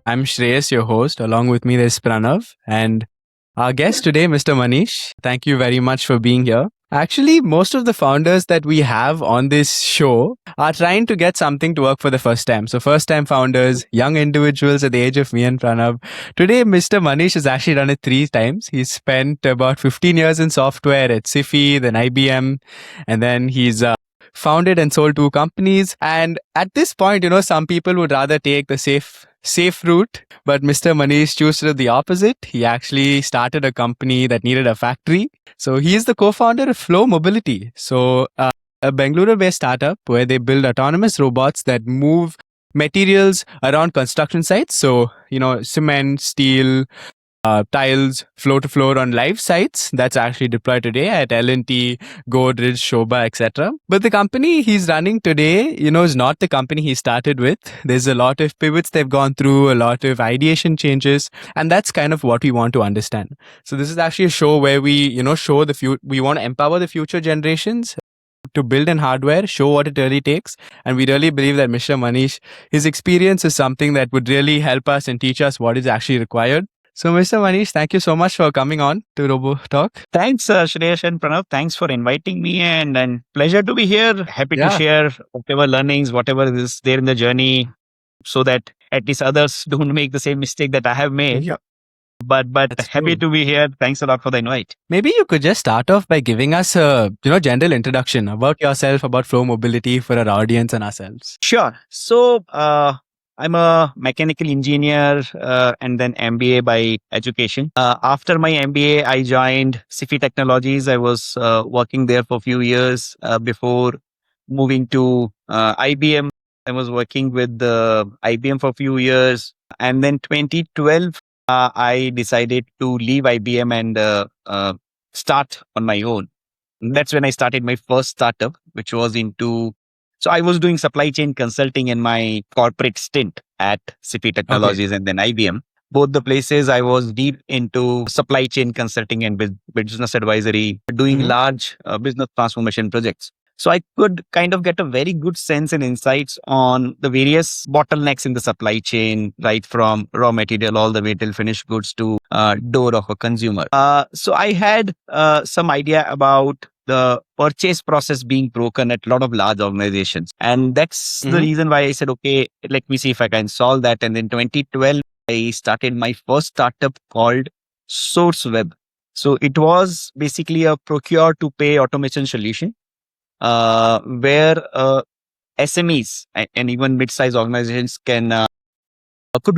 I'm Shreyas, your host. Along with me, there's Pranav. And our guest today, Mr. Manish. Thank you very much for being here. Actually, most of the founders that we have on this show are trying to get something to work for the first time. So, first time founders, young individuals at the age of me and Pranav. Today, Mr. Manish has actually done it 3 times. He's spent about 15 years in software at CFI, then IBM, and then he's founded and sold 2 companies. And at this point, some people would rather take the safe route, but Mr. Manish chose to do the opposite. He actually started a company that needed a factory. So he is the co-founder of Flo Mobility. So a Bengaluru-based startup where they build autonomous robots that move materials around construction sites. So, cement, steel, tiles floor to floor on live sites that's actually deployed today at L&T, Godrej, Sobha, etc. But the company he's running today, is not the company he started with. There's a lot of pivots they've gone through, a lot of ideation changes, and that's kind of what we want to understand. So this is actually a show where we, show we want to empower the future generations to build in hardware, show what it really takes. And we really believe that Mr. Manish, his experience is something that would really help us and teach us what is actually required. So, Mr. Manish, thank you so much for coming on to RoboTalk. Thanks, Shreyash and Pranav. Thanks for inviting me and pleasure to be here. Happy to share whatever learnings, whatever is there in the journey so that at least others don't make the same mistake that I have made. Yeah. But that's happy to be here. Thanks a lot for the invite. Maybe you could just start off by giving us a general introduction about yourself, about Flo Mobility for our audience and ourselves. Sure. So, I'm a mechanical engineer and then MBA by education. After my MBA, I joined CFI Technologies. I was working there for a few years before moving to IBM. I was working with IBM for a few years. And then 2012, I decided to leave IBM and start on my own. And that's when I started my first startup, which was So I was doing supply chain consulting in my corporate stint at CFI Technologies and then IBM. Both the places I was deep into supply chain consulting and business advisory, doing large business transformation projects. So I could kind of get a very good sense and insights on the various bottlenecks in the supply chain, right from raw material all the way till finished goods to door of a consumer. So I had some idea about the purchase process being broken at a lot of large organizations. And that's the reason why I said, okay, let me see if I can solve that. And in 2012, I started my first startup called SourceWeb. So it was basically a procure to pay automation solution where SMEs and even mid-sized organizations could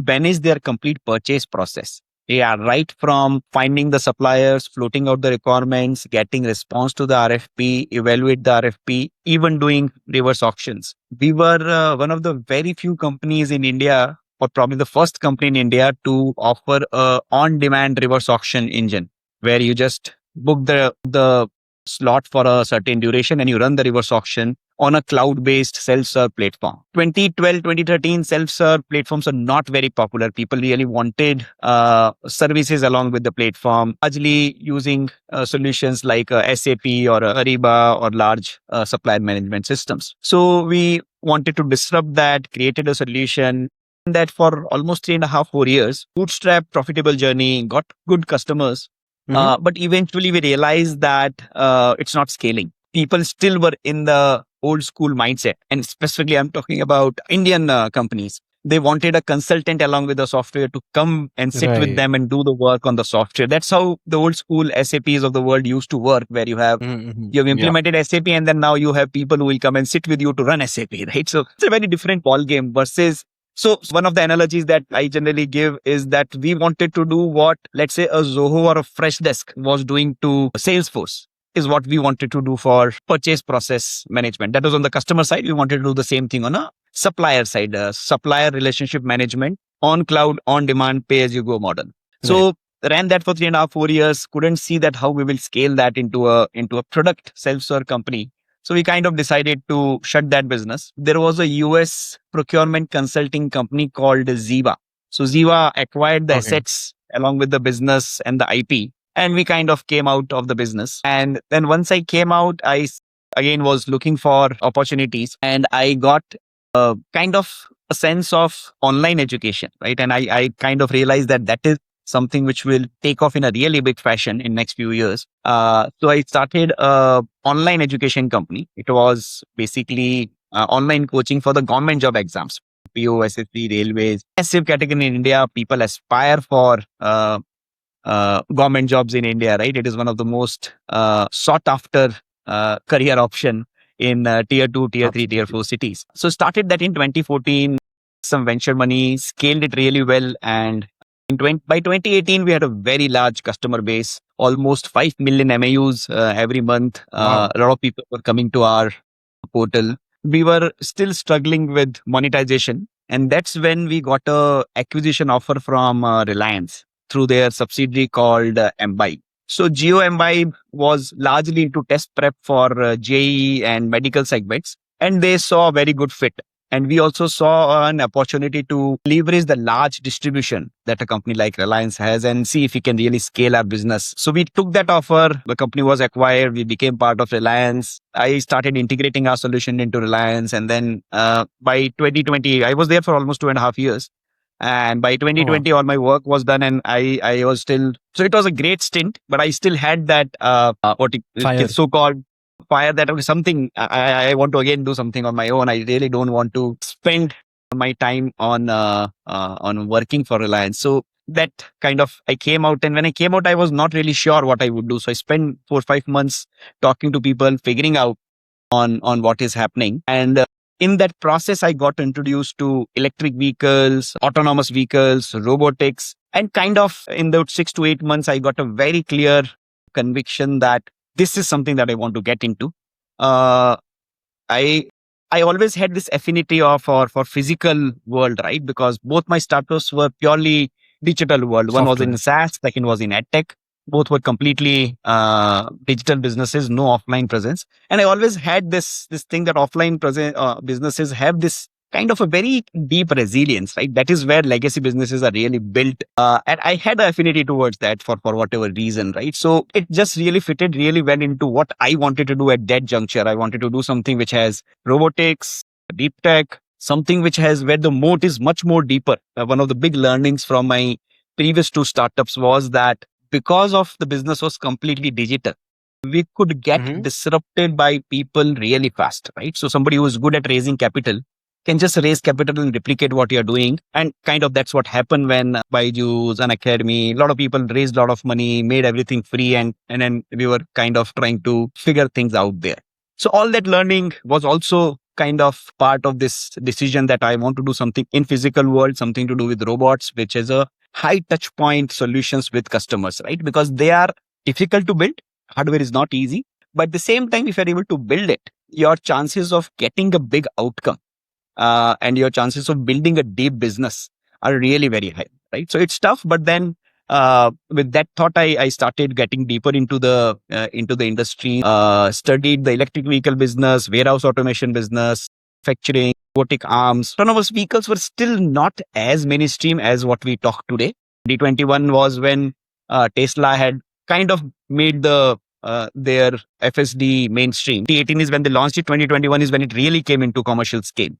manage their complete purchase process. Yeah, right from finding the suppliers, floating out the requirements, getting response to the RFP, evaluate the RFP, even doing reverse auctions. We were one of the very few companies in India, or probably the first company in India to offer a on-demand reverse auction engine, where you just book the slot for a certain duration and you run the reverse auction on a cloud-based self-serve platform. 2012, 2013, self-serve platforms are not very popular. People really wanted services along with the platform, largely using solutions like SAP or Ariba or large supplier management systems. So we wanted to disrupt that, created a solution that for almost 3.5, 4 years, Bootstrap profitable journey, got good customers. But eventually we realized that it's not scaling. People still were in the old school mindset. And specifically, I'm talking about Indian companies. They wanted a consultant along with the software to come and sit with them and do the work on the software. That's how the old school SAPs of the world used to work, where you have implemented SAP and then now you have people who will come and sit with you to run SAP, right? So it's a very different ball game versus. So one of the analogies that I generally give is that we wanted to do what, let's say, a Zoho or a Freshdesk was doing to Salesforce, is what we wanted to do for purchase process management. That was on the customer side. We wanted to do the same thing on a supplier side, supplier relationship management on cloud, on demand, pay as you go model. So ran that for 3.5, 4 years, couldn't see that how we will scale that into a product self-serve company. So we kind of decided to shut that business. There was a US procurement consulting company called Ziva. So Ziva acquired the assets along with the business and the IP. And we kind of came out of the business. And then once I came out, I again was looking for opportunities. And I got kind of a sense of online education, right? And I kind of realized that that is something which will take off in a really big fashion in next few years. So I started a online education company. It was basically online coaching for the government job exams, PO, SSC, railways, massive category in India. People aspire for government jobs in India, right? It is one of the most sought after career option in tier 2, tier 3, tier Absolutely. 4 cities. So started that in 2014, some venture money, scaled it really well. And by 2018, we had a very large customer base, almost 5 million MAUs every month. Wow. A lot of people were coming to our portal. We were still struggling with monetization. And that's when we got a acquisition offer from Reliance through their subsidiary called Mbibe. So Geo Mbibe was largely into test prep for JEE and medical segments, and they saw a very good fit. And we also saw an opportunity to leverage the large distribution that a company like Reliance has and see if we can really scale our business. So we took that offer. The company was acquired. We became part of Reliance. I started integrating our solution into Reliance. And then by 2020, I was there for almost 2.5 years. And by Oh, wow. 2020, all my work was done, and I was still, so it was a great stint, but I still had that Fire. so-called fire that okay, something I want to again do something on my own. I really don't want to spend my time on working for Reliance. So that kind of I came out, and when I came out, I was not really sure what I would do. So I spent 4 or 5 months talking to people, figuring out on what is happening. And in that process, I got introduced to electric vehicles, autonomous vehicles, robotics, and kind of in those 6 to 8 months, I got a very clear conviction that this is something that I want to get into. Uh, I I always had this affinity of for physical world, right? Because both my startups were purely digital world. One was in Software. SaaS, second was in edtech. Both were completely digital businesses, no offline presence. And I always had this thing that offline businesses have this kind of a very deep resilience, right? That is where legacy businesses are really built. And I had an affinity towards that for whatever reason, right? So it just really fitted really well into what I wanted to do at that juncture. I wanted to do something which has robotics, deep tech, something which has where the moat is much more deeper. One of the big learnings from my previous two startups was that because of the business was completely digital, we could get Mm-hmm. disrupted by people really fast, right? So somebody who is good at raising capital can just raise capital and replicate what you're doing. And kind of that's what happened when Byju's, an academy, a lot of people raised a lot of money, made everything free. And then we were kind of trying to figure things out there. So all that learning was also kind of part of this decision that I want to do something in physical world, something to do with robots, which is a high touch point solutions with customers, right? Because they are difficult to build. Hardware is not easy. But at the same time, if you're able to build it, your chances of getting a big outcome and your chances of building a deep business are really very high, right? So it's tough, but then with that thought, I started getting deeper into the industry. Studied the electric vehicle business, warehouse automation business, manufacturing, robotic arms. Autonomous vehicles were still not as mainstream as what we talk today. 2021 was when Tesla had kind of made their FSD mainstream. 2018 is when they launched it. 2021 is when it really came into commercial scale.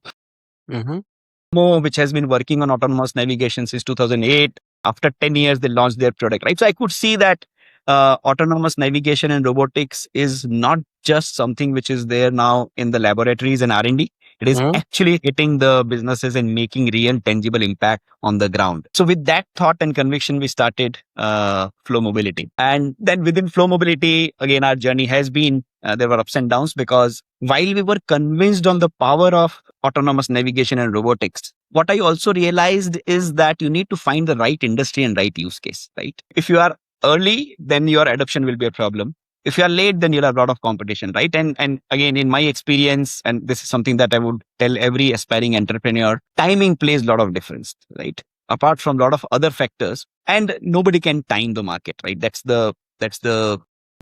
Mm-hmm. Which has been working on autonomous navigation since 2008. After 10 years, they launched their product, right? So I could see that autonomous navigation and robotics is not just something which is there now in the laboratories and R&D. It is actually hitting the businesses and making real tangible impact on the ground. So with that thought and conviction, we started Flo Mobility. And then within Flo Mobility, again, our journey has been, there were ups and downs because while we were convinced on the power of autonomous navigation and robotics, what I also realized is that you need to find the right industry and right use case, right? If you are early, then your adoption will be a problem. If you are late, then you'll have a lot of competition, right? And again, in my experience, and this is something that I would tell every aspiring entrepreneur, timing plays a lot of difference, right? Apart from a lot of other factors, and nobody can time the market, right? That's the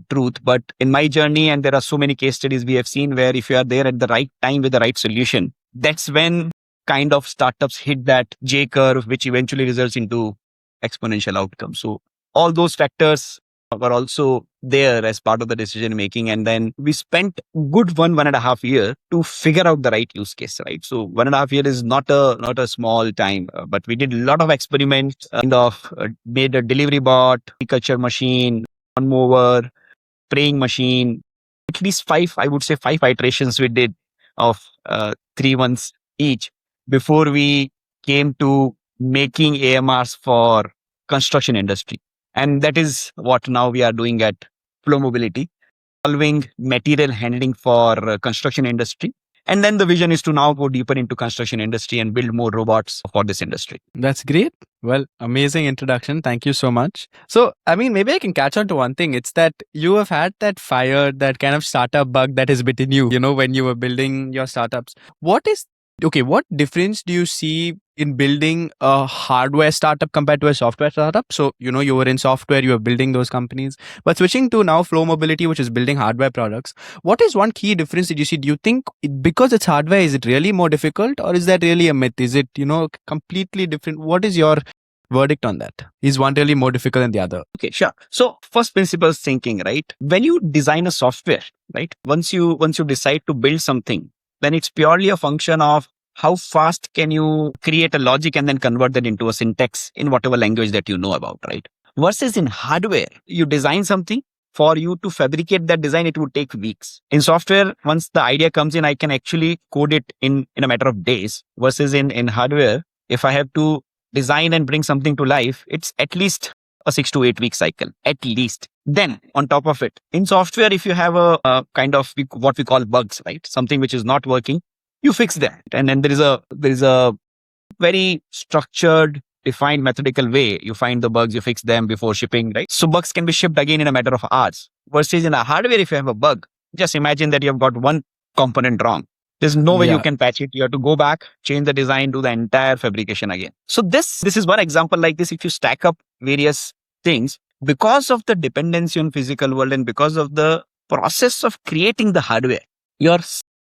truth. But in my journey, and there are so many case studies we have seen where if you are there at the right time with the right solution, that's when kind of startups hit that J curve, which eventually results into exponential outcomes. So all those factors were also there as part of the decision making. And then we spent good 1.5 year to figure out the right use case, right? So 1.5 year is not a small time, but we did a lot of experiments, made a delivery bot, agriculture machine, lawn mower, spraying machine, at least five, I would say 5 iterations we did of 3 months each before we came to making AMRs for construction industry. And that is what now we are doing at Flo Mobility, solving material handling for construction industry. And then the vision is to now go deeper into construction industry and build more robots for this industry. That's great. Well, amazing introduction. Thank you so much. So, I mean, maybe I can catch on to one thing. It's that you have had that fire, that kind of startup bug that has bitten you, when you were building your startups. What difference do you see in building a hardware startup compared to a software startup? So, you were in software, you were building those companies, but switching to now Flow Mobility, which is building hardware products. What is one key difference that you see? Do you think because it's hardware, is it really more difficult, or is that really a myth? Is it, completely different? What is your verdict on that? Is one really more difficult than the other? Okay, sure. So first principles thinking, right? When you design a software, right? Once you decide to build something, then it's purely a function of how fast can you create a logic and then convert that into a syntax in whatever language that you know about, right? Versus in hardware, you design something, for you to fabricate that design, it would take weeks. In software, once the idea comes in, I can actually code it in a matter of days. Versus in hardware, if I have to design and bring something to life, it's at least a 6 to 8 week cycle, at least. Then on top of it, in software, if you have a kind of what we call bugs, right? Something which is not working, you fix that. And then there is a very structured, defined methodical way. You find the bugs, you fix them before shipping, right? So bugs can be shipped again in a matter of hours. Versus in a hardware, if you have a bug, just imagine that you have got one component wrong. There's no way you can patch it. You have to go back, change the design, do the entire fabrication again. So this is one example like this. If you stack up various things, because of the dependency on physical world and because of the process of creating the hardware, your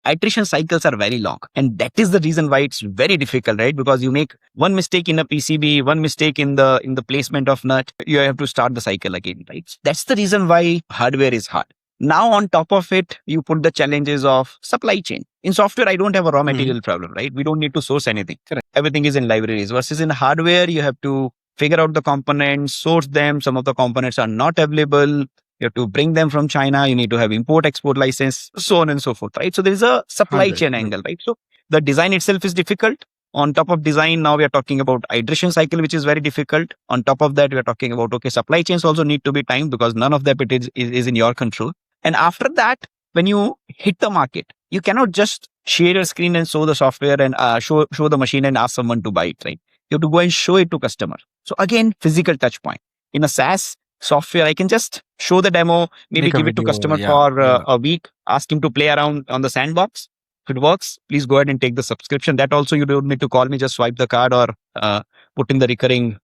iteration cycles are very long. And that is the reason why it's very difficult, right? Because you make one mistake in a PCB, one mistake in the placement of nut, you have to start the cycle again, right? That's the reason why hardware is hard. Now, on top of it, you put the challenges of supply chain. In software, I don't have a raw material problem, right? We don't need to source anything. Correct. Everything is in libraries. Versus in hardware, you have to figure out the components, source them. Some of the components are not available. You have to bring them from China. You need to have import-export license, so on and so forth, right? So there is a supply chain angle, right? So the design itself is difficult. On top of design, now we are talking about iteration cycle, which is very difficult. On top of that, we are talking about, supply chains also need to be timed because none of that is in your control. And after that, when you hit the market, you cannot just share your screen and show the software and show the machine and ask someone to buy it, right? You have to go and show it to customer. So again, physical touch point. In a SaaS software, I can just show the demo, maybe give it to customer for a week, ask him to play around on the sandbox. If it works, please go ahead and take the subscription. That also, you don't need to call me, just swipe the card or put in the recurring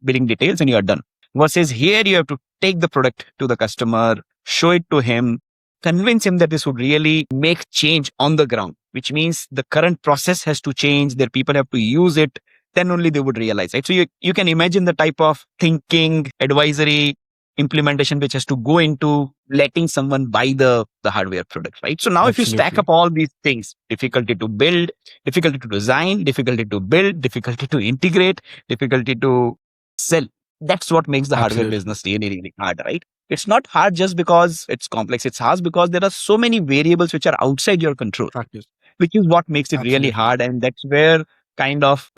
billing details and you are done. Versus here, you have to take the product to the customer, show it to him, convince him that this would really make change on the ground, which means the current process has to change, their people have to use it, then only they would realize, right? So you can imagine the type of thinking, advisory, implementation which has to go into letting someone buy the hardware product, right? So now if you stack up all these things, difficulty to build, difficulty to design, difficulty to build, difficulty to integrate, difficulty to sell, that's what makes the hardware business really, really hard, right? It's not hard just because it's complex. It's hard because there are so many variables which are outside your control, which is what makes it really hard. And that's where kind of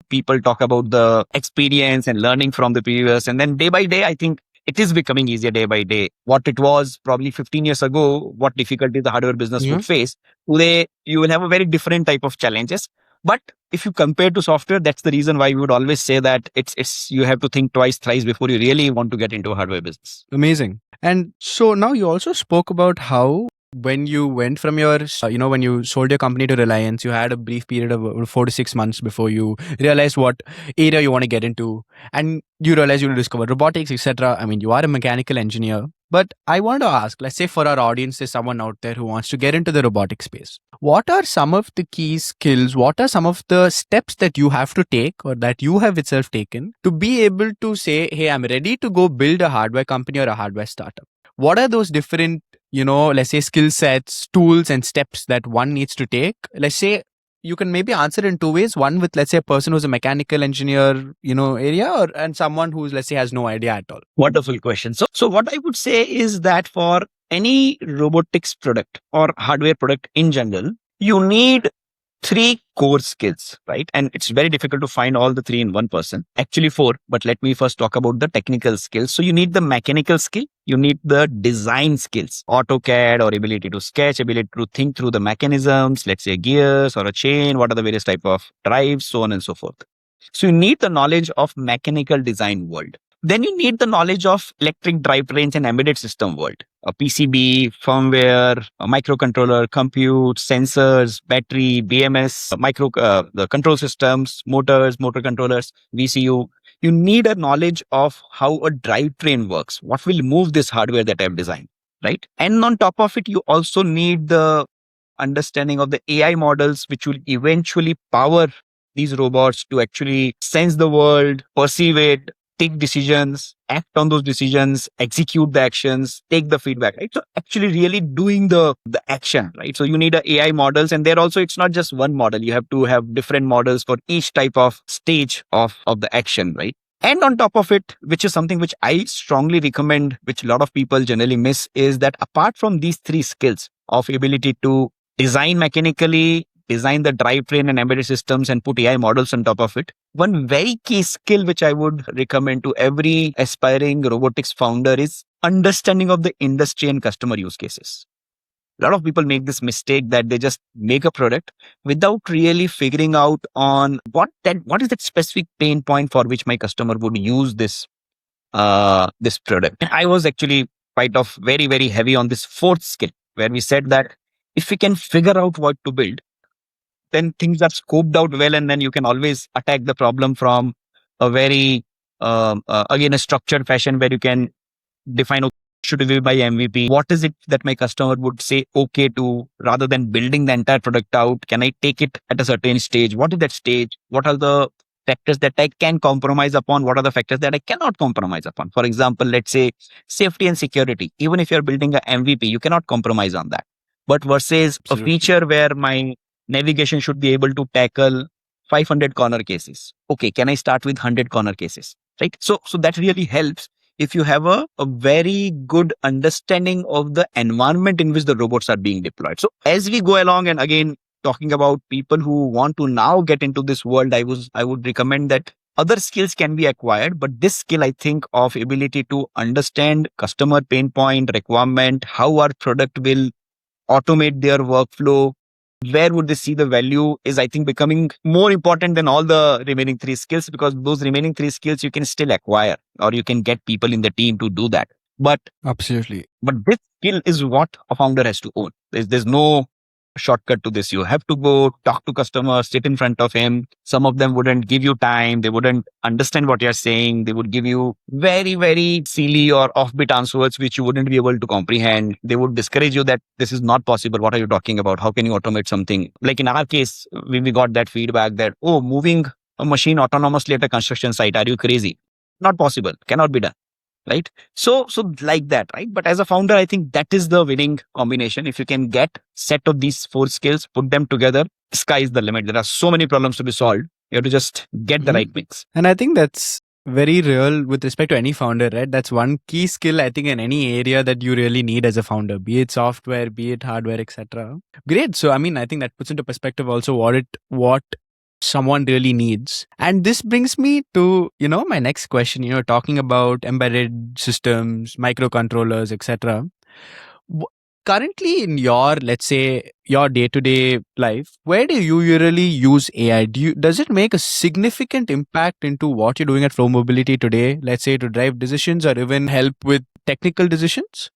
people talk about the experience and learning from the previous. And then day by day, I think it is becoming easier day by day. What it was probably 15 years ago, what difficulty the hardware business would face, today you will have a very different type of challenges. But if you compare to software, that's the reason why we would always say that it's you have to think twice, thrice before you really want to get into a hardware business. Amazing. And so now you also spoke about how when you went from your, when you sold your company to Reliance, you had a brief period of 4 to 6 months before you realized what area you want to get into. And you realized you discovered robotics, etc. I mean, you are a mechanical engineer. But I want to ask, let's say for our audience, there's someone out there who wants to get into the robotic space. What are some of the key skills? What are some of the steps that you have to take or that you have itself taken to be able to say, hey, I'm ready to go build a hardware company or a hardware startup? What are those different, let's say skill sets, tools, and steps that one needs to take? Let's say you can maybe answer in two ways. One with, let's say, a person who's a mechanical engineer, area, and someone who's, let's say, has no idea at all. Wonderful question. So what I would say is that for any robotics product or hardware product in general, you need three core skills, right? And it's very difficult to find all the three in one person. Actually, four, but let me first talk about the technical skills. So you need the mechanical skill, you need the design skills, AutoCAD or ability to sketch, ability to think through the mechanisms, let's say gears or a chain, what are the various type of drives, so on and so forth. So you need the knowledge of mechanical design world. Then you need the knowledge of electric drivetrains and embedded system world. A PCB, firmware, a microcontroller, compute, sensors, battery, BMS, the control systems, motors, motor controllers, VCU. You need a knowledge of how a drivetrain works. What will move this hardware that I've designed, right? And on top of it, you also need the understanding of the AI models, which will eventually power these robots to actually sense the world, perceive it, take decisions, act on those decisions, execute the actions, take the feedback, right? So actually really doing the action, right? So you need a AI models, and there also it's not just one model. You have to have different models for each type of stage of the action, right? And on top of it, which is something which I strongly recommend, which a lot of people generally miss, is that apart from these three skills of ability to design mechanically, design the drivetrain and embedded systems, and put AI models on top of it, one very key skill which I would recommend to every aspiring robotics founder is understanding of the industry and customer use cases. A lot of people make this mistake that they just make a product without really figuring out on what is that specific pain point for which my customer would use this product. And I was actually quite of very, very heavy on this fourth skill, where we said that if we can figure out what to build, then things are scoped out well, and then you can always attack the problem from a very again a structured fashion, where you can define, okay, should we buy MVP? What is it that my customer would say okay to, rather than building the entire product out? Can I take it at a certain stage? What is that stage? What are the factors that I can compromise upon? What are the factors that I cannot compromise upon? For example, let's say safety and security. Even if you're building a MVP, you cannot compromise on that. But versus Absolutely. a feature where my navigation should be able to tackle 500 corner cases. Okay, can I start with 100 corner cases? Right. So that really helps if you have a very good understanding of the environment in which the robots are being deployed. So as we go along, and again, talking about people who want to now get into this world, I would recommend that other skills can be acquired, but this skill, I think, of ability to understand customer pain point, requirement, how our product will automate their workflow, where would they see the value, is, I think, becoming more important than all the remaining three skills, because those remaining three skills you can still acquire, or you can get people in the team to do that. But Absolutely. this skill is what a founder has to own. There's no shortcut to this. You have to go talk to customers, sit in front of him. Some of them wouldn't give you time. They wouldn't understand what you're saying. They would give you very, very silly or offbeat answers, which you wouldn't be able to comprehend. They would discourage you that this is not possible. What are you talking about? How can you automate something? Like in our case, we got that feedback that, oh, moving a machine autonomously at a construction site, are you crazy? Not possible. Cannot be done. Right. So like that, right? But as a founder, I think that is the winning combination. If you can get set of these four skills, put them together, sky is the limit. There are so many problems to be solved. You have to just get the right mix. And I think that's very real with respect to any founder, right? That's one key skill, I think, in any area that you really need as a founder, be it software, be it hardware, etc. Great. So, I mean, I think that puts into perspective also what someone really needs. And this brings me to, my next question, talking about embedded systems, microcontrollers, etc. Currently in your, let's say, your day-to-day life, where do you usually use AI? Does it make a significant impact into what you're doing at Flo Mobility today, let's say to drive decisions or even help with technical decisions?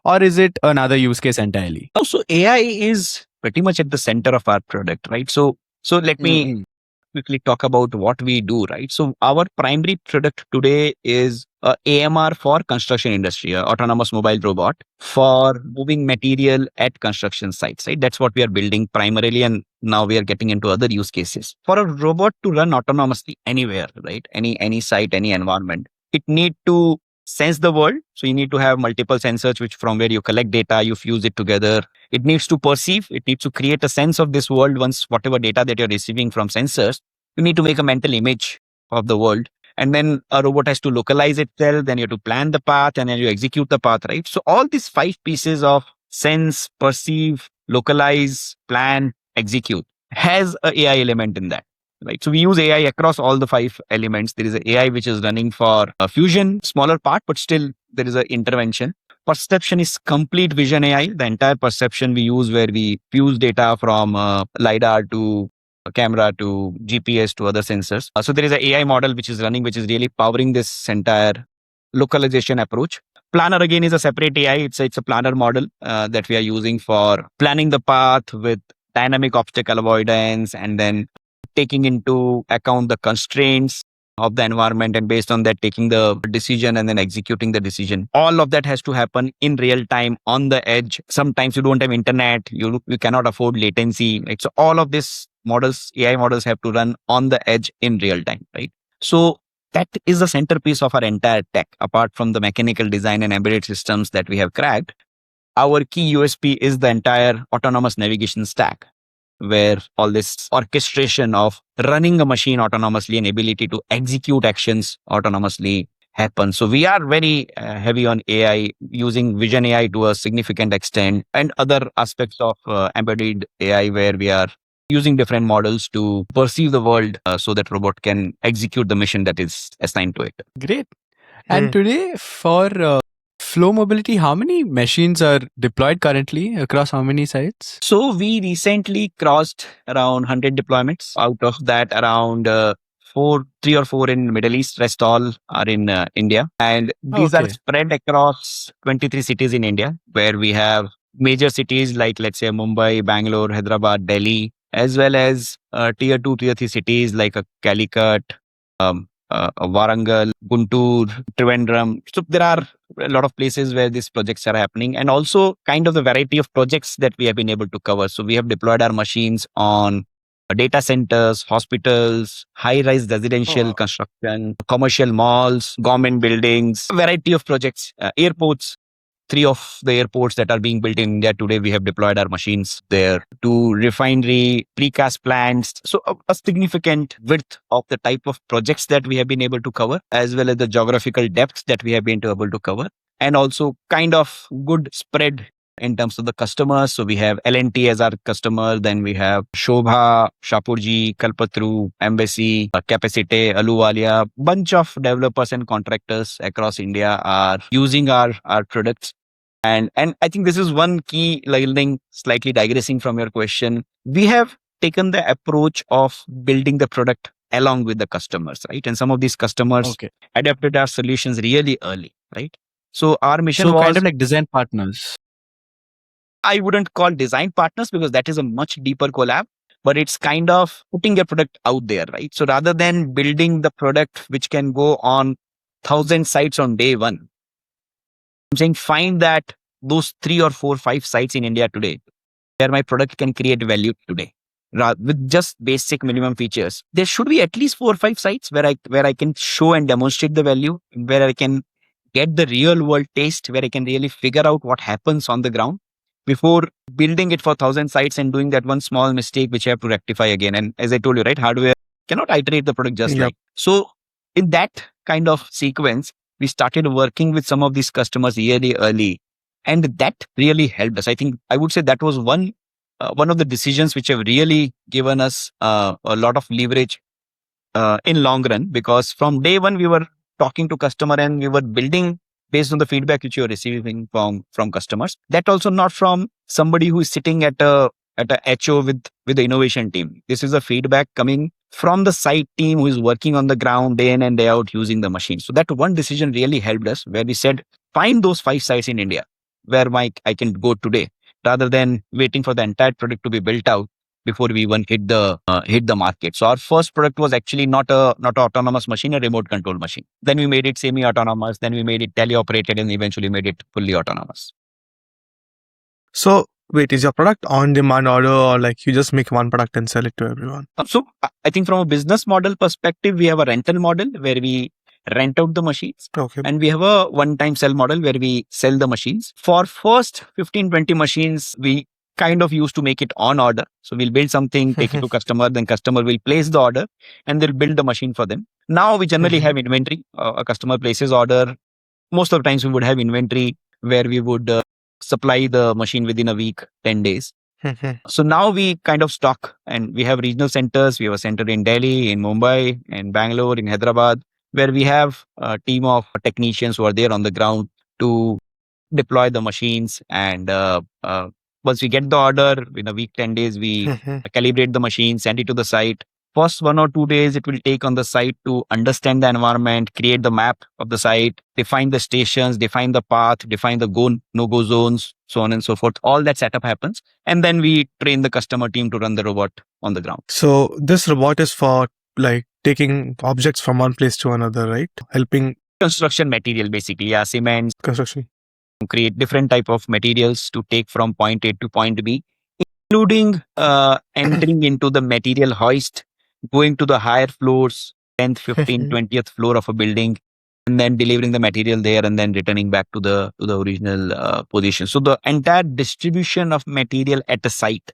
Or is it another use case entirely? So AI is pretty much at the center of our product, right? So let me quickly talk about what we do, right? So our primary product today is AMR for construction industry, autonomous mobile robot for moving material at construction sites, right? That's what we are building primarily, and now we are getting into other use cases. For a robot to run autonomously anywhere, right? Any site, any environment, it need to sense the world. So you need to have multiple sensors, which from where you collect data, you fuse it together. It needs to perceive, it needs to create a sense of this world. Once whatever data that you're receiving from sensors, you need to make a mental image of the world. And then a robot has to localize itself, then you have to plan the path, and then you execute the path, right? So all these five pieces of sense, perceive, localize, plan, execute has a AI element in that. Right. So we use AI across all the five elements. There is an AI which is running for a fusion, smaller part, but still there is an intervention. Perception is complete vision AI. The entire perception we use where we fuse data from LiDAR to camera to GPS to other sensors. So there is an AI model which is running, which is really powering this entire localization approach. Planner again is a separate AI. It's a planner model that we are using for planning the path with dynamic obstacle avoidance, and then taking into account the constraints of the environment, and based on that taking the decision and then executing the decision. All of that has to happen in real time on the edge. Sometimes you don't have internet, you cannot afford latency, right? So all of these models, AI models, have to run on the edge in real time, right? So that is the centerpiece of our entire tech. Apart from the mechanical design and embedded systems that we have cracked, our key USP is the entire autonomous navigation stack, where all this orchestration of running a machine autonomously and ability to execute actions autonomously happens. So we are very heavy on AI, using vision AI to a significant extent, and other aspects of embedded AI where we are using different models to perceive the world so that robot can execute the mission that is assigned to it. Great. And today, for Flo Mobility, how many machines are deployed currently across how many sites? So we recently crossed around 100 deployments. Out of that, around three or four in Middle East. Rest all are in India, and these are Okay. spread across 23 cities in India, where we have major cities like, let's say, Mumbai, Bangalore, Hyderabad, Delhi, as well as tier 2, tier 3 cities like Calicut, Warangal, Guntur, Trivandrum. So there are a lot of places where these projects are happening, and also kind of the variety of projects that we have been able to cover. So we have deployed our machines on data centers, hospitals, high-rise residential wow. construction, commercial malls, government buildings, a variety of projects, airports. Three of the airports that are being built in India today, we have deployed our machines there, to refinery, precast plants. So a significant width of the type of projects that we have been able to cover, as well as the geographical depth that we have been able to cover, and also kind of good spread in terms of the customers. So we have L&T as our customer, then we have Sobha, Shapoorji, Kalpataru, Embassy, Capacite, Ahluwalia. Bunch of developers and contractors across India are using our products. And I think this is one key learning, slightly digressing from your question. We have taken the approach of building the product along with the customers, right? And some of these customers Okay. adapted our solutions really early, right? So our mission So, kind was, of like design partners. I wouldn't call design partners because that is a much deeper collab, but it's kind of putting your product out there, right? So rather than building the product which can go on 1,000 sites on day one, I'm saying find that those 3 or 4, 5 sites in India today where my product can create value today. With just basic minimum features, there should be at least 4 or 5 sites where I can show and demonstrate the value, where I can get the real world taste, where I can really figure out what happens on the ground before building it for 1,000 sites and doing that one small mistake which I have to rectify again. And as I told you, right, hardware cannot iterate the product just Yep. like. So in that kind of sequence, we started working with some of these customers really early, and that really helped us. I think I would say that was one of the decisions which have really given us a lot of leverage in long run, because from day one we were talking to customer and we were building based on the feedback which you are receiving from customers. That also not from somebody who is sitting at a HO with the innovation team. This is a feedback coming from the site team who is working on the ground day in and day out using the machine. So that one decision really helped us, where we said find those 5 sites in India where I can go today, rather than waiting for the entire product to be built out before we even hit the market. So our first product was actually not a autonomous machine, a remote control machine. Then we made it semi-autonomous. Then we made it teleoperated, and eventually made it fully autonomous. So wait, is your product on demand order, or like you just make one product and sell it to everyone? So I think from a business model perspective, we have a rental model where we rent out the machines. Okay. And we have a one-time sell model where we sell the machines. For first 15, 20 machines, we kind of used to make it on order. So we'll build something, take it to customer, then customer will place the order and they'll build the machine for them. Now we generally have inventory. A customer places order. Most of the times we would have inventory where we would supply the machine within a week, 10 days. So now we kind of stock, and we have regional centers. We have a center in Delhi, in Mumbai, in Bangalore, in Hyderabad, where we have a team of technicians who are there on the ground to deploy the machines. And once we get the order, in a week, 10 days, we calibrate the machine, send it to the site. First 1 or 2 days, it will take on the site to understand the environment, create the map of the site, define the stations, define the path, define the go, no-go zones, so on and so forth. All that setup happens. And then we train the customer team to run the robot on the ground. So this robot is for like taking objects from one place to another, right? Helping Construction material, basically. Yeah, cement, construction. create different type of materials to take from point A to point B, including entering into the material hoist, going to the higher floors, 10th, 15th, 20th floor of a building, and then delivering the material there and then returning back to the original position. So the entire distribution of material at a site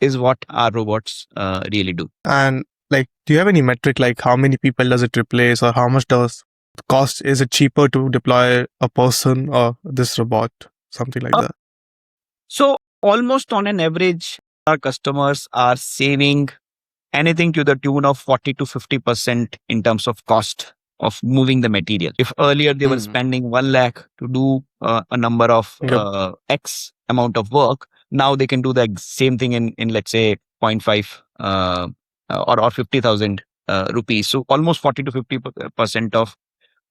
is what our robots really do. And like, do you have any metric like how many people does it replace, or how much does it cost? Is it cheaper to deploy a person or this robot? Something like that. So almost on an average, our customers are saving anything to the tune of 40 to 50% in terms of cost of moving the material. If earlier they were spending 1 lakh to do a number of X amount of work, now they can do the same thing in let's say 0.5 or 50,000 rupees. So almost 40 to 50% of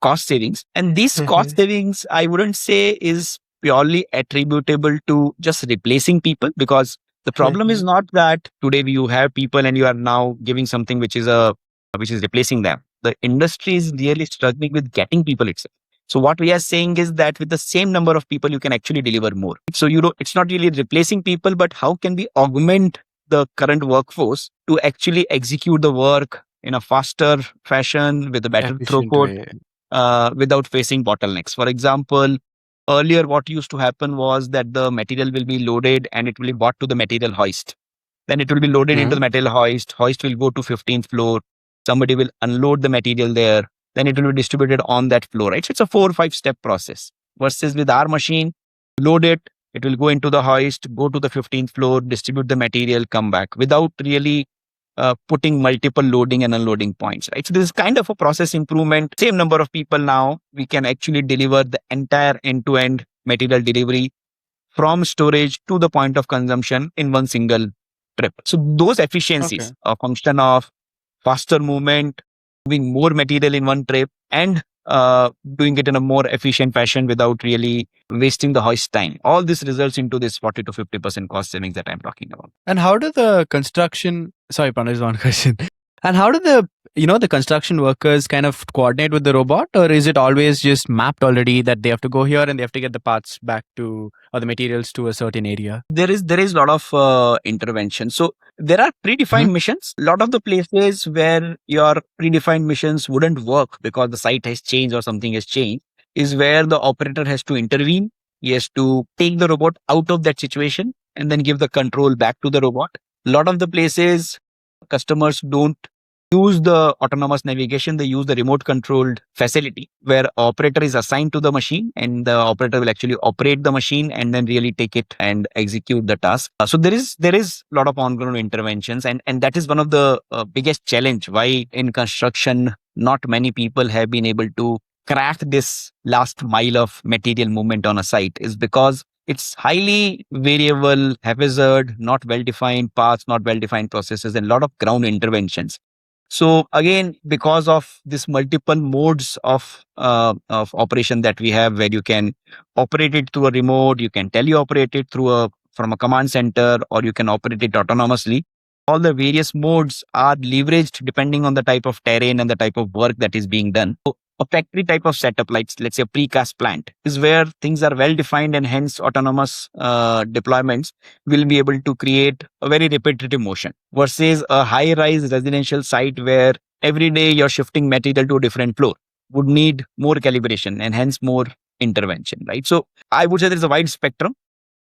cost savings. And these cost savings, I wouldn't say is purely attributable to just replacing people, because the problem is not that today you have people and you are now giving something which is replacing them. The industry is really struggling with getting people itself. So what we are saying is that with the same number of people, you can actually deliver more. So it's not really replacing people, but how can we augment the current workforce to actually execute the work in a faster fashion with a better throughput without facing bottlenecks. For example, earlier what used to happen was that the material will be loaded and it will be brought to the material hoist. Then it will be loaded into the material hoist. Hoist will go to 15th floor. Somebody will unload the material there. Then it will be distributed on that floor, right? So it's a 4 or 5 step process. Versus with our machine, load it, it will go into the hoist, go to the 15th floor, distribute the material, come back without really putting multiple loading and unloading points, right? So this is kind of a process improvement. Same number of people now, we can actually deliver the entire end-to-end material delivery from storage to the point of consumption in one single trip. So those efficiencies, a function of faster movement, moving more material in one trip, and doing it in a more efficient fashion without really wasting the hoist time. All this results into this 40 to 50% cost savings that I'm talking about. And how do the construction, sorry, Pranav, one question. And how do the construction workers kind of coordinate with the robot, or is it always just mapped already that they have to go here and they have to get the parts back to, or the materials to a certain area? There is a lot of intervention. So there are predefined missions. A lot of the places where your predefined missions wouldn't work because the site has changed or something has changed is where the operator has to intervene. He has to take the robot out of that situation and then give the control back to the robot. A lot of the places, customers don't use the autonomous navigation, they use the remote controlled facility where operator is assigned to the machine and the operator will actually operate the machine and then really take it and execute the task. So there is a lot of ongoing interventions, and that is one of the biggest challenge why in construction not many people have been able to crack this last mile of material movement on a site, is because it's highly variable, haphazard, not well-defined paths, not well-defined processes, and a lot of ground interventions. So again, because of this multiple modes of operation that we have, where you can operate it through a remote, you can teleoperate it from a command center, or you can operate it autonomously. all the various modes are leveraged depending on the type of terrain and the type of work that is being done. So a factory type of setup, like let's say a precast plant, is where things are well defined, and hence autonomous deployments will be able to create a very repetitive motion, versus a high rise residential site where every day you're shifting material to a different floor, would need more calibration and hence more intervention, right? So I would say there's a wide spectrum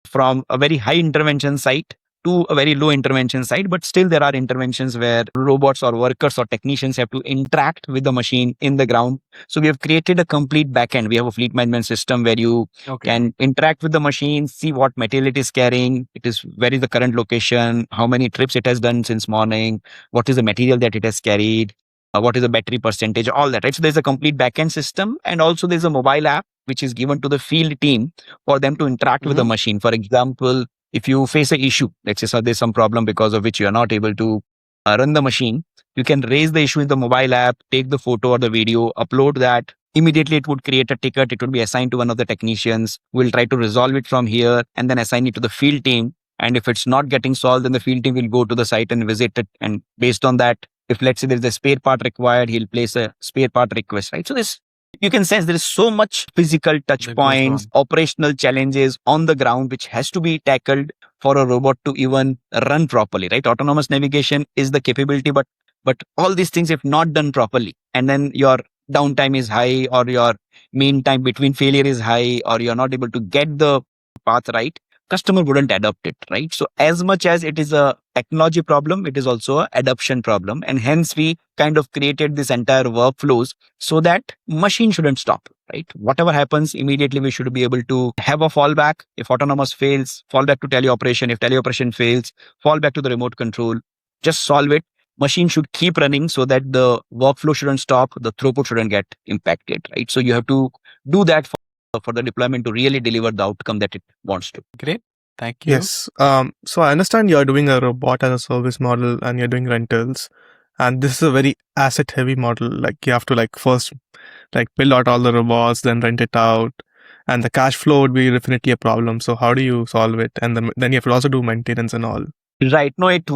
from a very high intervention site to a very low intervention site, but still there are interventions where robots or workers or technicians have to interact with the machine in the ground. So we have created a complete backend. We have a fleet management system where you can interact with the machine, see what material it is carrying, where is the current location, how many trips it has done since morning, what is the material that it has carried, what is the battery percentage, all that, right? So there's a complete backend system, and also there's a mobile app which is given to the field team for them to interact with the machine. For example, if you face an issue, let's say there's some problem because of which you are not able to run the machine, you can raise the issue in the mobile app, take the photo or the video, upload that. Immediately, it would create a ticket. It would be assigned to one of the technicians who will try to resolve it from here and then assign it to the field team. And if it's not getting solved, then the field team will go to the site and visit it. And based on that, if let's say there's a spare part required, he'll place a spare part request, right? So you can sense there is so much physical touch points, operational challenges on the ground, which has to be tackled for a robot to even run properly, right? Autonomous navigation is the capability, but all these things, if not done properly, and then your downtime is high, or your mean time between failure is high, or you're not able to get the path right, customer wouldn't adopt it, right? So as much as it is a technology problem, it is also an adoption problem. And hence we kind of created this entire workflows so that machine shouldn't stop, right? Whatever happens, immediately we should be able to have a fallback. If autonomous fails, fall back to teleoperation. If teleoperation fails, fall back to the remote control. Just solve it. Machine should keep running so that the workflow shouldn't stop, the throughput shouldn't get impacted, right? So you have to do that for the deployment to really deliver the outcome that it wants to. Great. Thank you. Yes. So I understand you're doing a robot as a service model and you're doing rentals. And this is a very asset heavy model. Like you have to first build out all the robots, then rent it out. And the cash flow would be definitely a problem. So how do you solve it? And then you have to also do maintenance and all. Right. No, it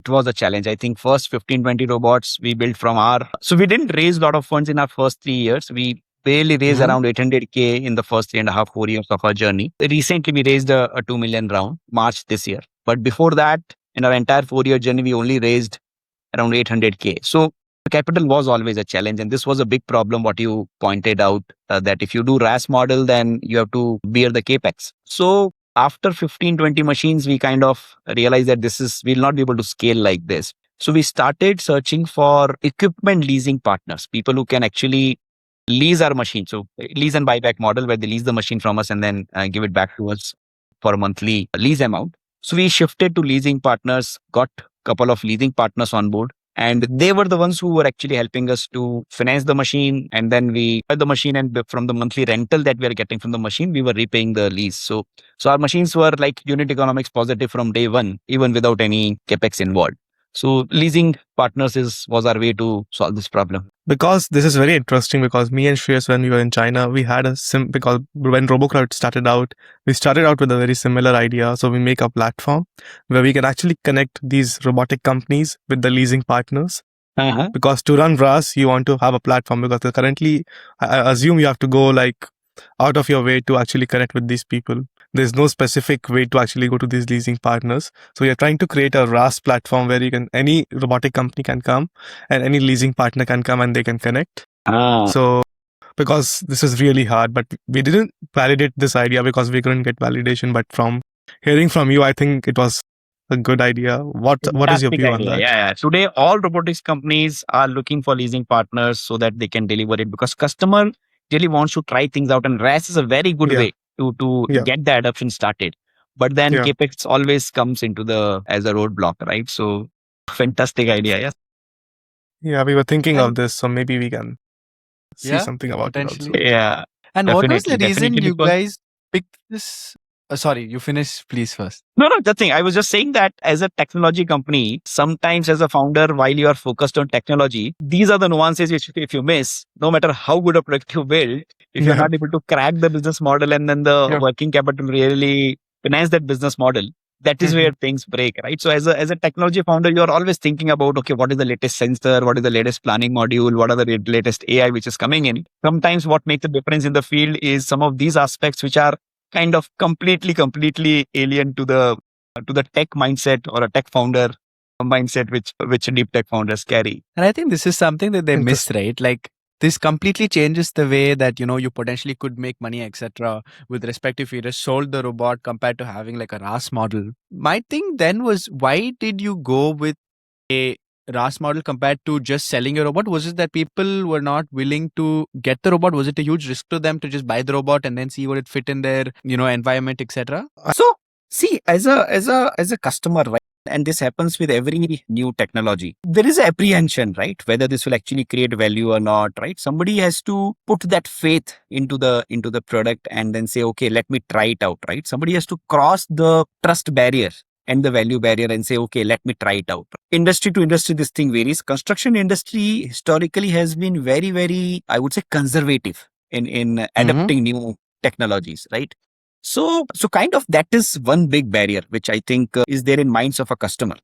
was a challenge. I think first 15, 20 robots we built so we didn't raise a lot of funds in our first 3 years. We barely raised around 800K in the first 3.5, 4 years of our journey. Recently, we raised a 2 million round, March this year. But before that, in our entire 4-year journey, we only raised around 800K. So capital was always a challenge. And this was a big problem, what you pointed out, that if you do RaaS model, then you have to bear the capex. So after 15, 20 machines, we kind of realized that we'll not be able to scale like this. So we started searching for equipment leasing partners, people who can actually lease our machine. So lease and buyback model where they lease the machine from us and then give it back to us for a monthly lease amount. So we shifted to leasing partners, got a couple of leasing partners on board, and they were the ones who were actually helping us to finance the machine. And then we buy the machine, and from the monthly rental that we are getting from the machine, we were repaying the lease. So our machines were like unit economics positive from day one, even without any capex involved. So leasing partners was our way to solve this problem. Because this is very interesting, because me and Shreyas, when we were in China, we had because when RoboCrowd started out, we started out with a very similar idea. So we make a platform where we can actually connect these robotic companies with the leasing partners. Because to run RaaS, you want to have a platform, because currently, I assume you have to go out of your way to actually connect with these people. There's no specific way to actually go to these leasing partners. So you're trying to create a RaaS platform where any robotic company can come and any leasing partner can come and they can connect. So because this is really hard, but we didn't validate this idea because we couldn't get validation. But from hearing from you, I think it was a good idea. What is your view on that? Yeah. Today, all robotics companies are looking for leasing partners so that they can deliver it, because customer really wants to try things out, and RaaS is a very good way to get the adoption started. But then capex always comes as a roadblock, right? So fantastic idea. Yes. Yeah, we were thinking of this, so maybe we can see something about it also. Yeah. And what was the reason you guys picked this? Sorry, you finish please first. No, nothing. I was just saying that as a technology company, sometimes as a founder, while you are focused on technology, these are the nuances which if you miss, no matter how good a product you build, if you're not able to crack the business model and then the working capital really finance that business model, that is where things break, right? So as a technology founder, you're always thinking about, okay, what is the latest sensor? What is the latest planning module? What are the latest AI which is coming in? Sometimes what makes the difference in the field is some of these aspects which are kind of completely alien to the tech mindset or a tech founder mindset which deep tech founders carry. And I think this is something that they miss, Interesting. right? Like this completely changes the way that you potentially could make money, etc. With respect if you just sold the robot compared to having like a RaaS model. My thing then was, why did you go with a RaaS model compared to just selling a robot? Was it that people were not willing to get the robot? Was it a huge risk to them to just buy the robot and then see what it fit in their environment, etc.? So see, as a customer, right? And this happens with every new technology. There is apprehension, right? Whether this will actually create value or not, right? Somebody has to put that faith into the product and then say, okay, let me try it out, right? Somebody has to cross the trust barrier and the value barrier and say, okay, let me try it out. Industry to industry, this thing varies. Construction industry historically has been very, I would say, conservative in adopting new technologies, right? So kind of that is one big barrier, which I think is there in minds of a customer.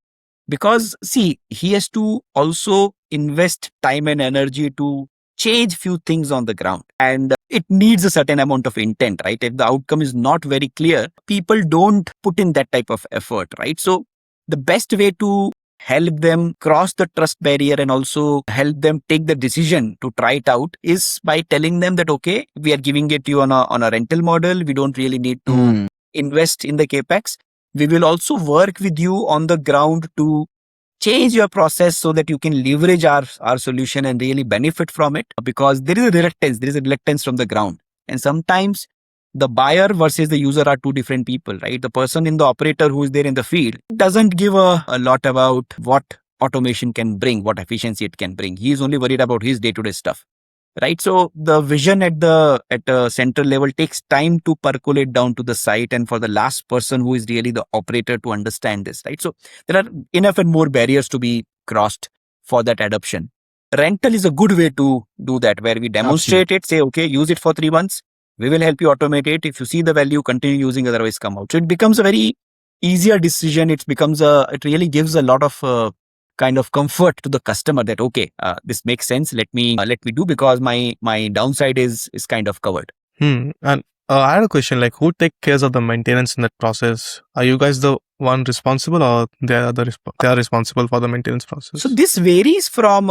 Because see, he has to also invest time and energy to change few things on the ground. And it needs a certain amount of intent, right? If the outcome is not very clear, people don't put in that type of effort, right? So the best way to help them cross the trust barrier and also help them take the decision to try it out is by telling them that, okay, we are giving it to you on a rental model. We don't really need to invest in the capex. We will also work with you on the ground to change your process so that you can leverage our solution and really benefit from it, because there is a reluctance from the ground. And sometimes the buyer versus the user are two different people, right? The person in the operator who is there in the field doesn't give a lot about what automation can bring, what efficiency it can bring. He is only worried about his day-to-day stuff, right? So the vision at a central level takes time to percolate down to the site, and for the last person who is really the operator to understand this, right? So there are enough and more barriers to be crossed for that adoption. Rental is a good way to do that, where we demonstrate it, say, okay, use it for 3 months. We will help you automate it. If you see the value, continue using, otherwise come out. So it becomes a very easier decision. It really gives a lot of kind of comfort to the customer that, okay, this makes sense. Let me do, because my downside is kind of covered. And I had a question, like, who take care of the maintenance in that process? Are you guys the one responsible, or they are responsible for the maintenance process? So this varies from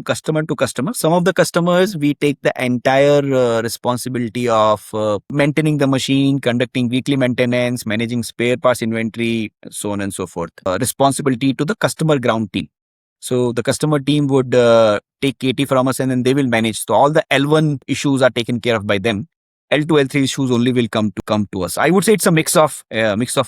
customer to customer. Some of the customers, we take the entire responsibility of maintaining the machine, conducting weekly maintenance, managing spare parts inventory, so on and so forth. Responsibility to the customer ground team. So the customer team would take KT from us, and then they will manage. So all the L1 issues are taken care of by them. L2, L3 issues only will come to us. I would say it's a mix of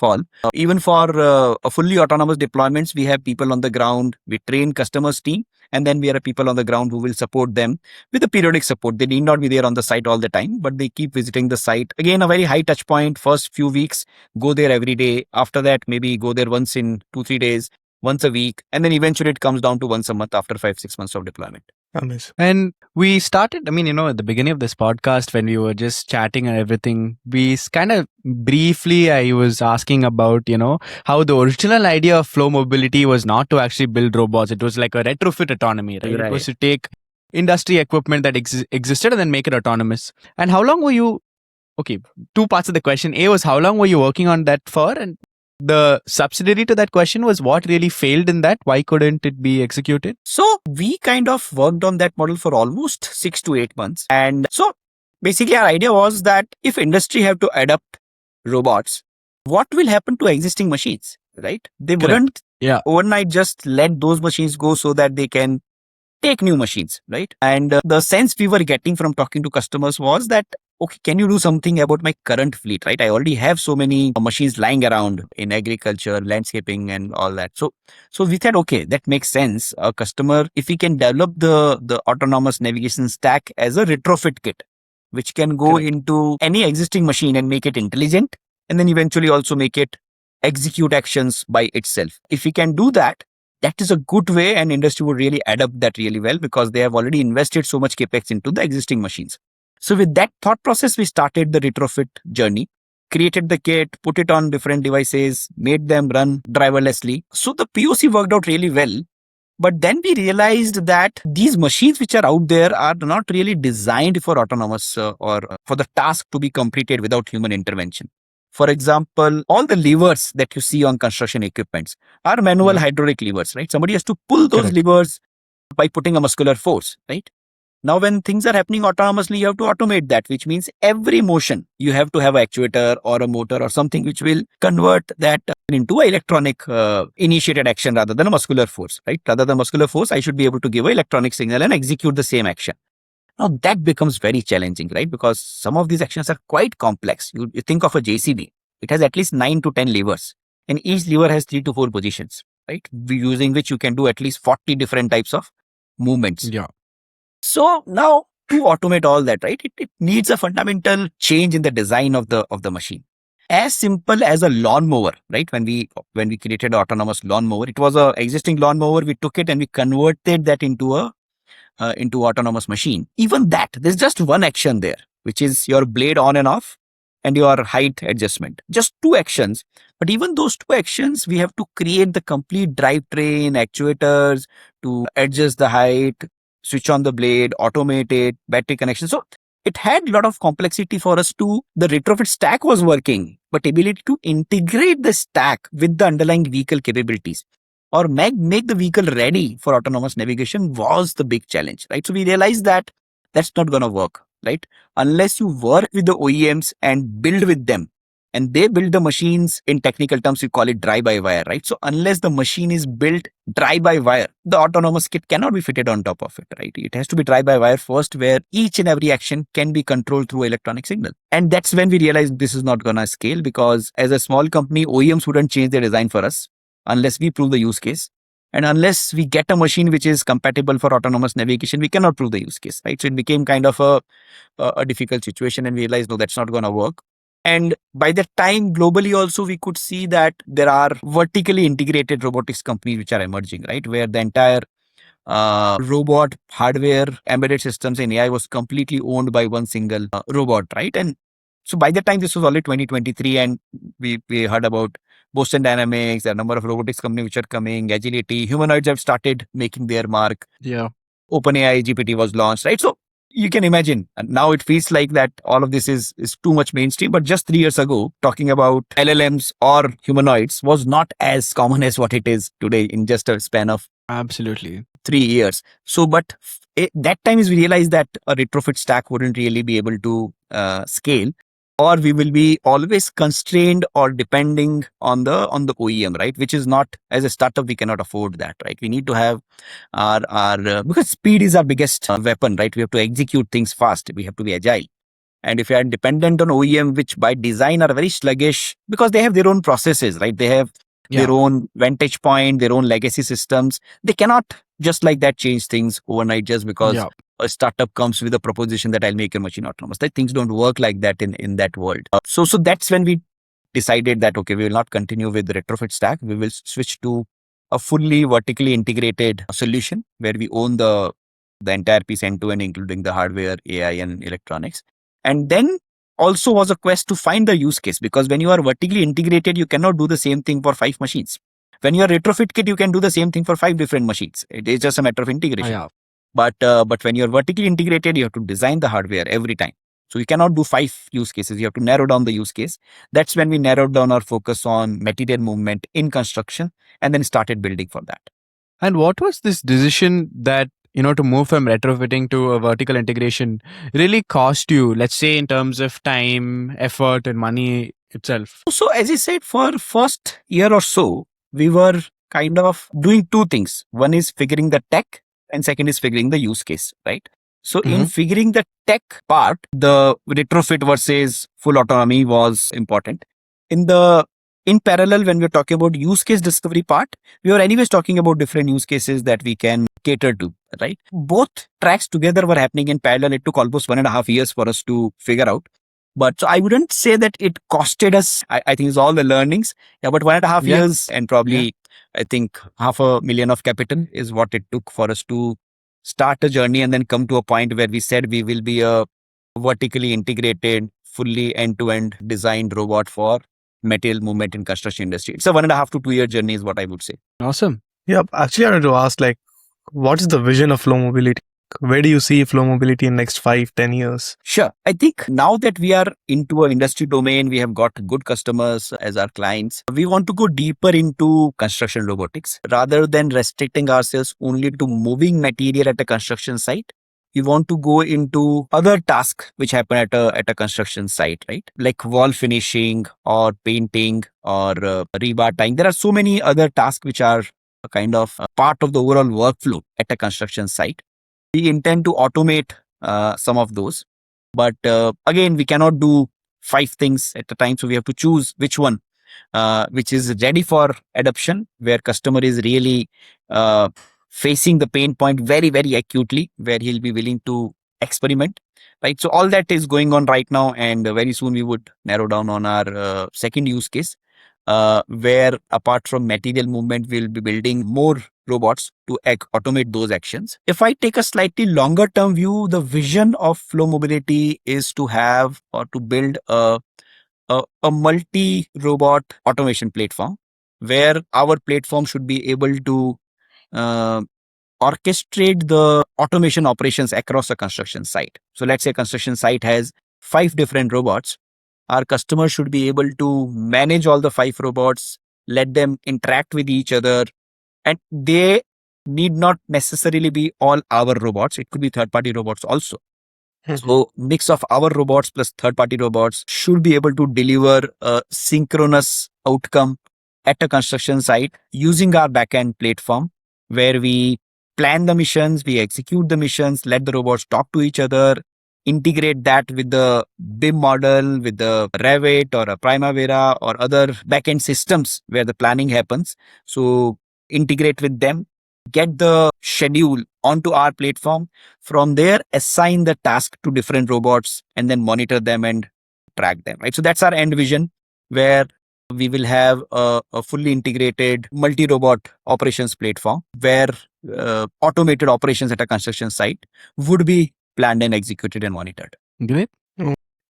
all. Even for a fully autonomous deployments, we have people on the ground. We train customers team, and then we have people on the ground who will support them with the periodic support. They need not be there on the site all the time, but they keep visiting the site. Again, a very high touch point. First few weeks, go there every day. After that, maybe go there once in 2-3 days, once a week, and then eventually it comes down to once a month after 5-6 months of deployment. Amazing. And we started, at the beginning of this podcast, when we were just chatting and everything, we kind of briefly, I was asking about, how the original idea of Flo Mobility was not to actually build robots. It was like a retrofit autonomy, right? It was to take industry equipment that existed and then make it autonomous. And how long were you, okay, two parts of the question. A was, how long were you working on that for? And the subsidiary to that question was, what really failed in that? Why couldn't it be executed? So we kind of worked on that model for almost 6 to 8 months. And so basically our idea was that if industry have to adopt robots, what will happen to existing machines, right? They wouldn't overnight just let those machines go so that they can take new machines, right? And the sense we were getting from talking to customers was that, okay, can you do something about my current fleet, right? I already have so many machines lying around in agriculture, landscaping, and all that. So we thought, okay, that makes sense. A customer, if we can develop the autonomous navigation stack as a retrofit kit, which can go into any existing machine and make it intelligent, and then eventually also make it execute actions by itself. If we can do that, that is a good way, and industry would really adapt that really well, because they have already invested so much capex into the existing machines. So with that thought process, we started the retrofit journey. created the kit, put it on different devices, made them run driverlessly. So the POC worked out really well. But then we realized that these machines which are out there are not really designed for autonomous or for the task to be completed without human intervention. For example, all the levers that you see on construction equipments are manual hydraulic levers, right? Somebody has to pull those levers by putting a muscular force, right? Now, when things are happening autonomously, you have to automate that, which means every motion you have to have an actuator or a motor or something which will convert that into an electronic initiated action rather than a muscular force, right? Rather than muscular force, I should be able to give an electronic signal and execute the same action. Now, that becomes very challenging, right? Because some of these actions are quite complex. You think of a JCB, it has at least 9 to 10 levers, and each lever has 3 to 4 positions, right? Using which you can do at least 40 different types of movements. Yeah. So now to automate all that, right, it needs a fundamental change in the design of the machine. As simple as a lawnmower, right? When we created an autonomous lawnmower, it was a existing lawnmower. We took it and we converted that into autonomous machine. Even that, there's just one action there, which is your blade on and off and your height adjustment. Just 2 actions. But even those 2 actions, we have to create the complete drivetrain, actuators to adjust the height, switch on the blade, automate it, battery connection. So it had a lot of complexity for us to, the retrofit stack was working, but ability to integrate the stack with the underlying vehicle capabilities or make the vehicle ready for autonomous navigation was the big challenge, right? So we realized that that's not going to work, right? Unless you work with the OEMs and build with them, and they build the machines, in technical terms, we call it drive-by-wire, right? So unless the machine is built drive-by-wire, the autonomous kit cannot be fitted on top of it, right? It has to be drive-by-wire first, where each and every action can be controlled through electronic signal. And that's when we realized this is not going to scale, because as a small company, OEMs wouldn't change their design for us unless we prove the use case. And unless we get a machine which is compatible for autonomous navigation, we cannot prove the use case, right? So it became kind of a difficult situation, and we realized, no, that's not going to work. And by that time, globally also, we could see that there are vertically integrated robotics companies which are emerging, right? Where the entire robot hardware, embedded systems and AI was completely owned by one single robot, right? And so by the time, this was only 2023, and we heard about Boston Dynamics, there are a number of robotics companies which are coming, agility, humanoids have started making their mark. Yeah. OpenAI GPT was launched, right? So you can imagine, now it feels like that all of this is too much mainstream. But just 3 years ago, talking about LLMs or humanoids was not as common as what it is today in just a span of Absolutely 3 years. So, but that time is we realized that a retrofit stack wouldn't really be able to scale, or we will be always constrained or depending on the OEM, right? Which is not, as a startup, we cannot afford that, right? We need to have our because speed is our biggest weapon, right? We have to execute things fast. We have to be agile. And if you are dependent on OEM, which by design are very sluggish because they have their own processes, right? They have their own vantage point, their own legacy systems. They cannot just like that change things overnight just because a startup comes with a proposition that I'll make your machine autonomous. That things don't work like that in that world. So that's when we decided that, okay, we will not continue with the retrofit stack. We will switch to a fully vertically integrated solution where we own the entire piece end to end, including the hardware, AI, and electronics. And then also was a quest to find the use case, because when you are vertically integrated, you cannot do the same thing for 5 machines. When you are retrofit kit, you can do the same thing for 5 different machines. It is just a matter of integration. But when you're vertically integrated, you have to design the hardware every time. So you cannot do 5 use cases. You have to narrow down the use case. That's when we narrowed down our focus on material movement in construction and then started building for that. And what was this decision that, to move from retrofitting to a vertical integration really cost you, let's say in terms of time, effort and money itself? So as I said, for first year or so, we were kind of doing 2 things. One is figuring the tech and second is figuring the use case, right? So in figuring the tech part, the retrofit versus full autonomy was important. In parallel, when we're talking about use case discovery part, we were anyways talking about different use cases that we can cater to, right? Both tracks together were happening in parallel. It took almost 1.5 years for us to figure out. But so I wouldn't say that it costed us. I think it's all the learnings. Yeah, but 1.5 years and probably, I think, $500,000 of capital is what it took for us to start a journey and then come to a point where we said we will be a vertically integrated, fully end-to-end designed robot for material movement in construction industry. It's a 1.5 to 2 year journey is what I would say. Awesome. Yeah, actually, I wanted to ask, like, what is the vision of Flow Mobility? Where do you see Flow Mobility in next 5-10 years? Sure. I think now that we are into an industry domain, we have got good customers as our clients. We want to go deeper into construction robotics rather than restricting ourselves only to moving material at a construction site. We want to go into other tasks which happen at a construction site, right? Like wall finishing or painting or rebar tying. There are so many other tasks which are a kind of a part of the overall workflow at a construction site. We intend to automate some of those, but again, we cannot do 5 things at a time. So we have to choose which one, which is ready for adoption, where customer is really facing the pain point very, very acutely, where he'll be willing to experiment, right? So all that is going on right now, and very soon we would narrow down on our second use case, where apart from material movement, we'll be building more robots to automate those actions. If I take a slightly longer term view, the vision of Flow Mobility is to have or to build a multi-robot automation platform, where our platform should be able to uh, orchestrate the automation operations across a construction site. So let's say a construction site has 5 different robots. Our customer should be able to manage all the 5 robots, let them interact with each other, and they need not necessarily be all our robots. It could be third-party robots also. So mix of our robots plus third-party robots should be able to deliver a synchronous outcome at a construction site using our backend platform, where we plan the missions, we execute the missions, let the robots talk to each other, integrate that with the BIM model, with the Revit or a Primavera or other backend systems where the planning happens. So integrate with them, get the schedule onto our platform. From there, assign the task to different robots and then monitor them and track them, right? So that's our end vision, where we will have a fully integrated multi-robot operations platform where automated operations at a construction site would be planned and executed and monitored. Great.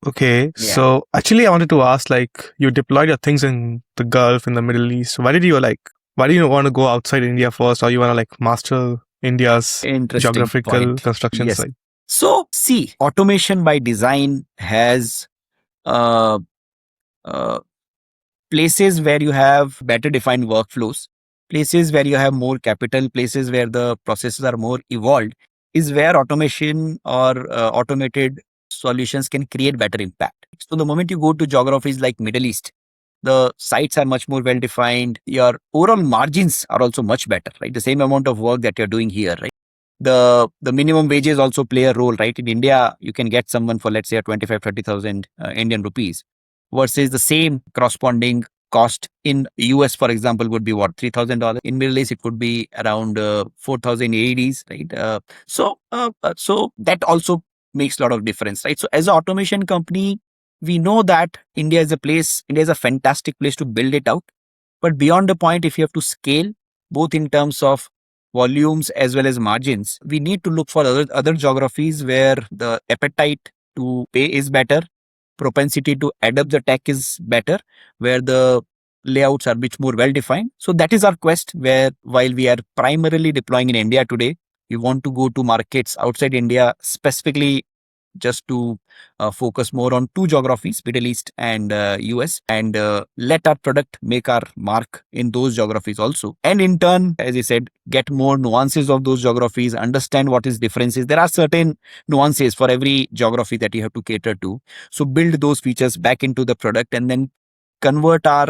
Okay, Yeah. so actually, I wanted to ask, like, you deployed your things in the Gulf, in the Middle East. Why do you want to go outside India first, or you want to like master India's Interesting geographical point. construction Yes. site? So see, automation by design has uh, uh, places where you have better defined workflows, places where you have more capital, places where the processes are more evolved, is where automation or automated solutions can create better impact. So the moment you go to geographies like Middle East, the sites are much more well defined. Your overall margins are also much better, right? The same amount of work that you're doing here, right? The minimum wages also play a role, right? In India, you can get someone for, let's say, 25,000-30,000 Indian rupees, versus the same corresponding cost in US, for example, would be what, $3,000. In Middle East, it would be around 4,000 AEDs, right? So that also makes a lot of difference, right? So as an automation company, we know that India is a fantastic place to build it out. But beyond the point, if you have to scale, both in terms of volumes as well as margins, we need to look for other geographies where the appetite to pay is better, propensity to adopt the tech is better, where the layouts are much more well defined. So that is our quest, where while we are primarily deploying in India today, we want to go to markets outside India, specifically just to focus more on 2 geographies, Middle East and US, and let our product make our mark in those geographies also. And in turn, as I said, get more nuances of those geographies, understand what is differences. There are certain nuances for every geography that you have to cater to. So build those features back into the product and then convert our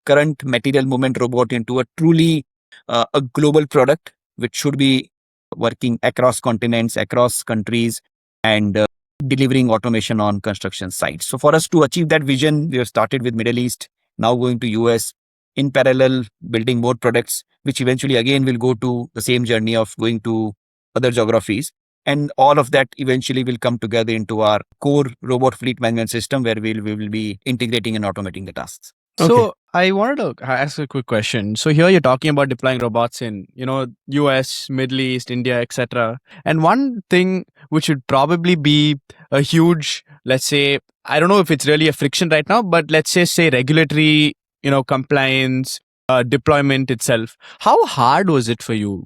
current material movement robot into a truly a global product, which should be working across continents, across countries, and delivering automation on construction sites. So for us to achieve that vision, we have started with Middle East, now going to US, in parallel building more products, which eventually again will go to the same journey of going to other geographies. And all of that eventually will come together into our core robot fleet management system, where we will be integrating and automating the tasks. So I wanted to ask a quick question. So here you're talking about deploying robots in, US, Middle East, India, etc. And one thing which would probably be a huge let's say, I don't know if it's really a friction right now, but let's say regulatory, compliance, deployment itself. How hard was it for you?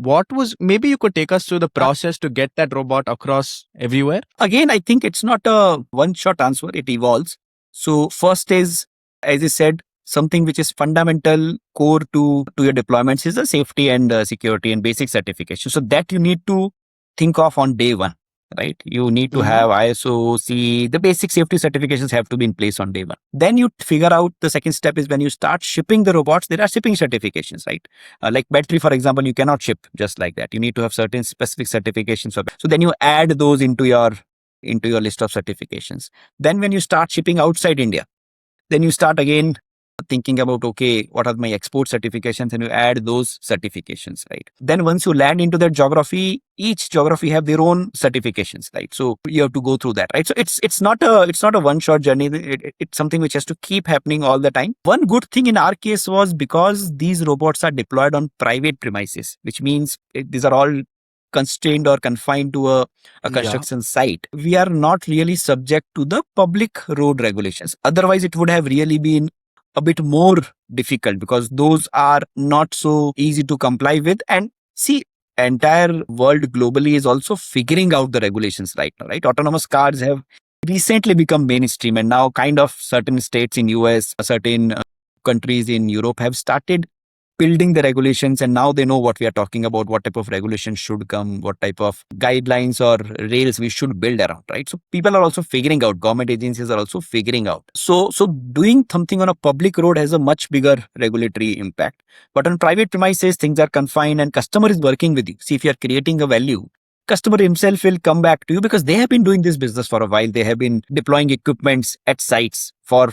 Maybe you could take us through the process to get that robot across everywhere? Again, I think it's not a one-shot answer. It evolves. So first is, as I said, something which is fundamental core to your deployments is the safety and security and basic certification. So that you need to think of on day one, right? You need to have ISO, the basic safety certifications have to be in place on day one. Then you figure out the second step is when you start shipping the robots, there are shipping certifications, right? Like battery, for example, you cannot ship just like that. You need to have certain specific certifications. So then you add those into your list of certifications. Then when you start shipping outside India, then you start again thinking about, okay, what are my export certifications, and you add those certifications, right? Then once you land into that geography, each geography have their own certifications, right? So you have to go through that, right? So it's not a one shot journey. It's something which has to keep happening all the time. One good thing in our case was because these robots are deployed on private premises, which means these are all constrained or confined to a construction site. We are not really subject to the public road regulations. Otherwise, it would have really been a bit more difficult because those are not so easy to comply with. And see, entire world globally is also figuring out the regulations right now, right? Autonomous cars have recently become mainstream, and now kind of certain states in US, certain countries in Europe have started building the regulations, and now they know what we are talking about, what type of regulations should come, what type of guidelines or rails we should build around, right? So people are also figuring out, government agencies are also figuring out. So doing something on a public road has a much bigger regulatory impact. But on private premises, things are confined and customer is working with you. See, if you are creating a value, customer himself will come back to you because they have been doing this business for a while. They have been deploying equipments at sites for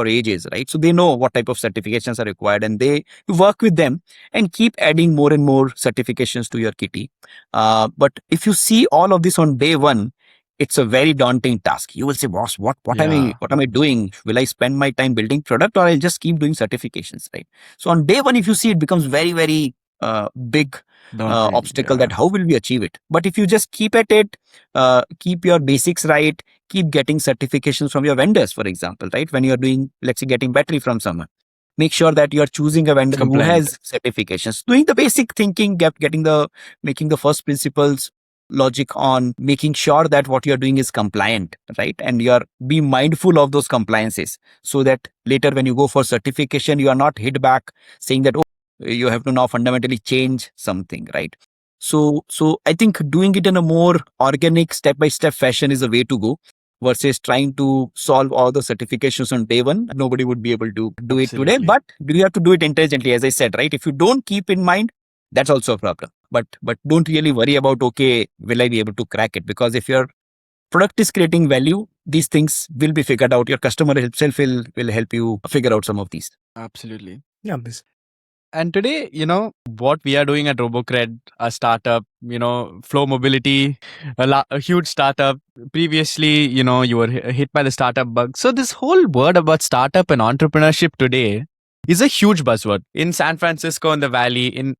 ages, right? So they know what type of certifications are required, and they work with them and keep adding more and more certifications to your kitty. But if you see all of this on day one, it's a very daunting task. You will say, boss, what am I doing? Will I spend my time building product, or I'll just keep doing certifications, right? So on day one, if you see, it becomes very, very big obstacle that how will we achieve it. But if you just keep at it, keep your basics right, keep getting certifications from your vendors, for example, right? When you're doing, let's say, getting battery from someone, make sure that you're choosing a vendor who has certifications, doing the basic thinking, making the first principles logic on making sure that what you're doing is compliant, right? And be mindful of those compliances so that later when you go for certification, you are not hit back saying that, oh, you have to now fundamentally change something, right? So I think doing it in a more organic step-by-step fashion is a way to go versus trying to solve all the certifications on day one. Nobody would be able to do it today, but you have to do it intelligently, as I said, right? If you don't keep in mind, that's also a problem. But don't really worry about, okay, will I be able to crack it? Because if your product is creating value, these things will be figured out. Your customer himself will help you figure out some of these. Absolutely. Yeah. And today, what we are doing at RoboCred, a startup, Flo Mobility, a huge startup. Previously, you were hit by the startup bug. So this whole word about startup and entrepreneurship today is a huge buzzword in San Francisco, in the Valley.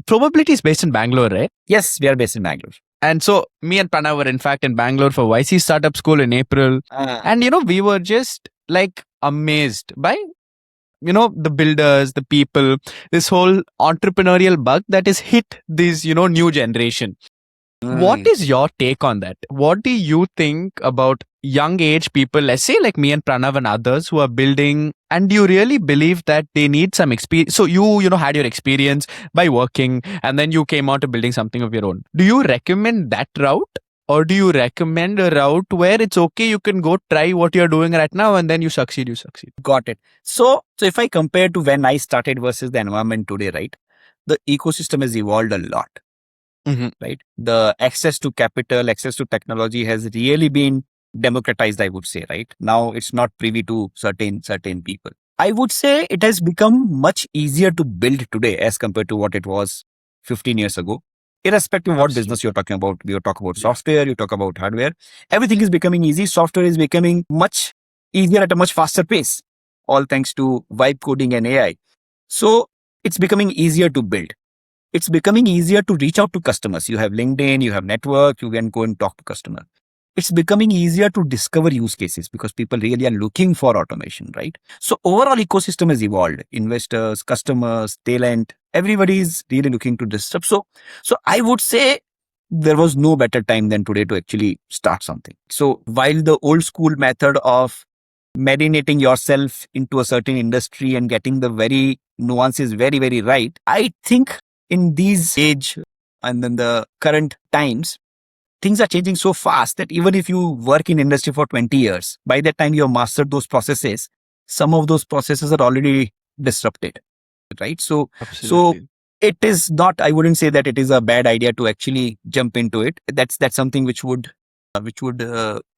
Probability is based in Bangalore, right? Yes, we are based in Bangalore. And so me and Pranav were in fact in Bangalore for YC Startup School in April. And, we were just like amazed by the builders, the people, this whole entrepreneurial bug that has hit this, new generation. What is your take on that? What do you think about young age people, let's say like me and Pranav and others who are building, and do you really believe that they need some experience? So you had your experience by working and then you came out to building something of your own. Do you recommend that route? Or do you recommend a route where it's okay, you can go try what you're doing right now and then you succeed? Got it. So if I compare to when I started versus the environment today, right, the ecosystem has evolved a lot, right? The access to capital, access to technology has really been democratized, I would say, right? Now it's not privy to certain people. I would say it has become much easier to build today as compared to what it was 15 years ago. Irrespective of what business you're talking about, you talk about software, you talk about hardware, everything is becoming easy. Software is becoming much easier at a much faster pace, all thanks to vibe coding and AI. So it's becoming easier to build. It's becoming easier to reach out to customers. You have LinkedIn, you have network, you can go and talk to customer. it's becoming easier to discover use cases because people really are looking for automation, right? So overall ecosystem has evolved. Investors, customers, talent, everybody is really looking to disrupt. So I would say there was no better time than today to actually start something. So while the old school method of marinating yourself into a certain industry and getting the very nuances very, very right, I think in these age and then the current times, things are changing so fast that even if you work in industry for 20 years, by the time you have mastered those processes, some of those processes are already disrupted, right? So Absolutely. it is not, I wouldn't say that it is a bad idea to actually jump into it. That's something which would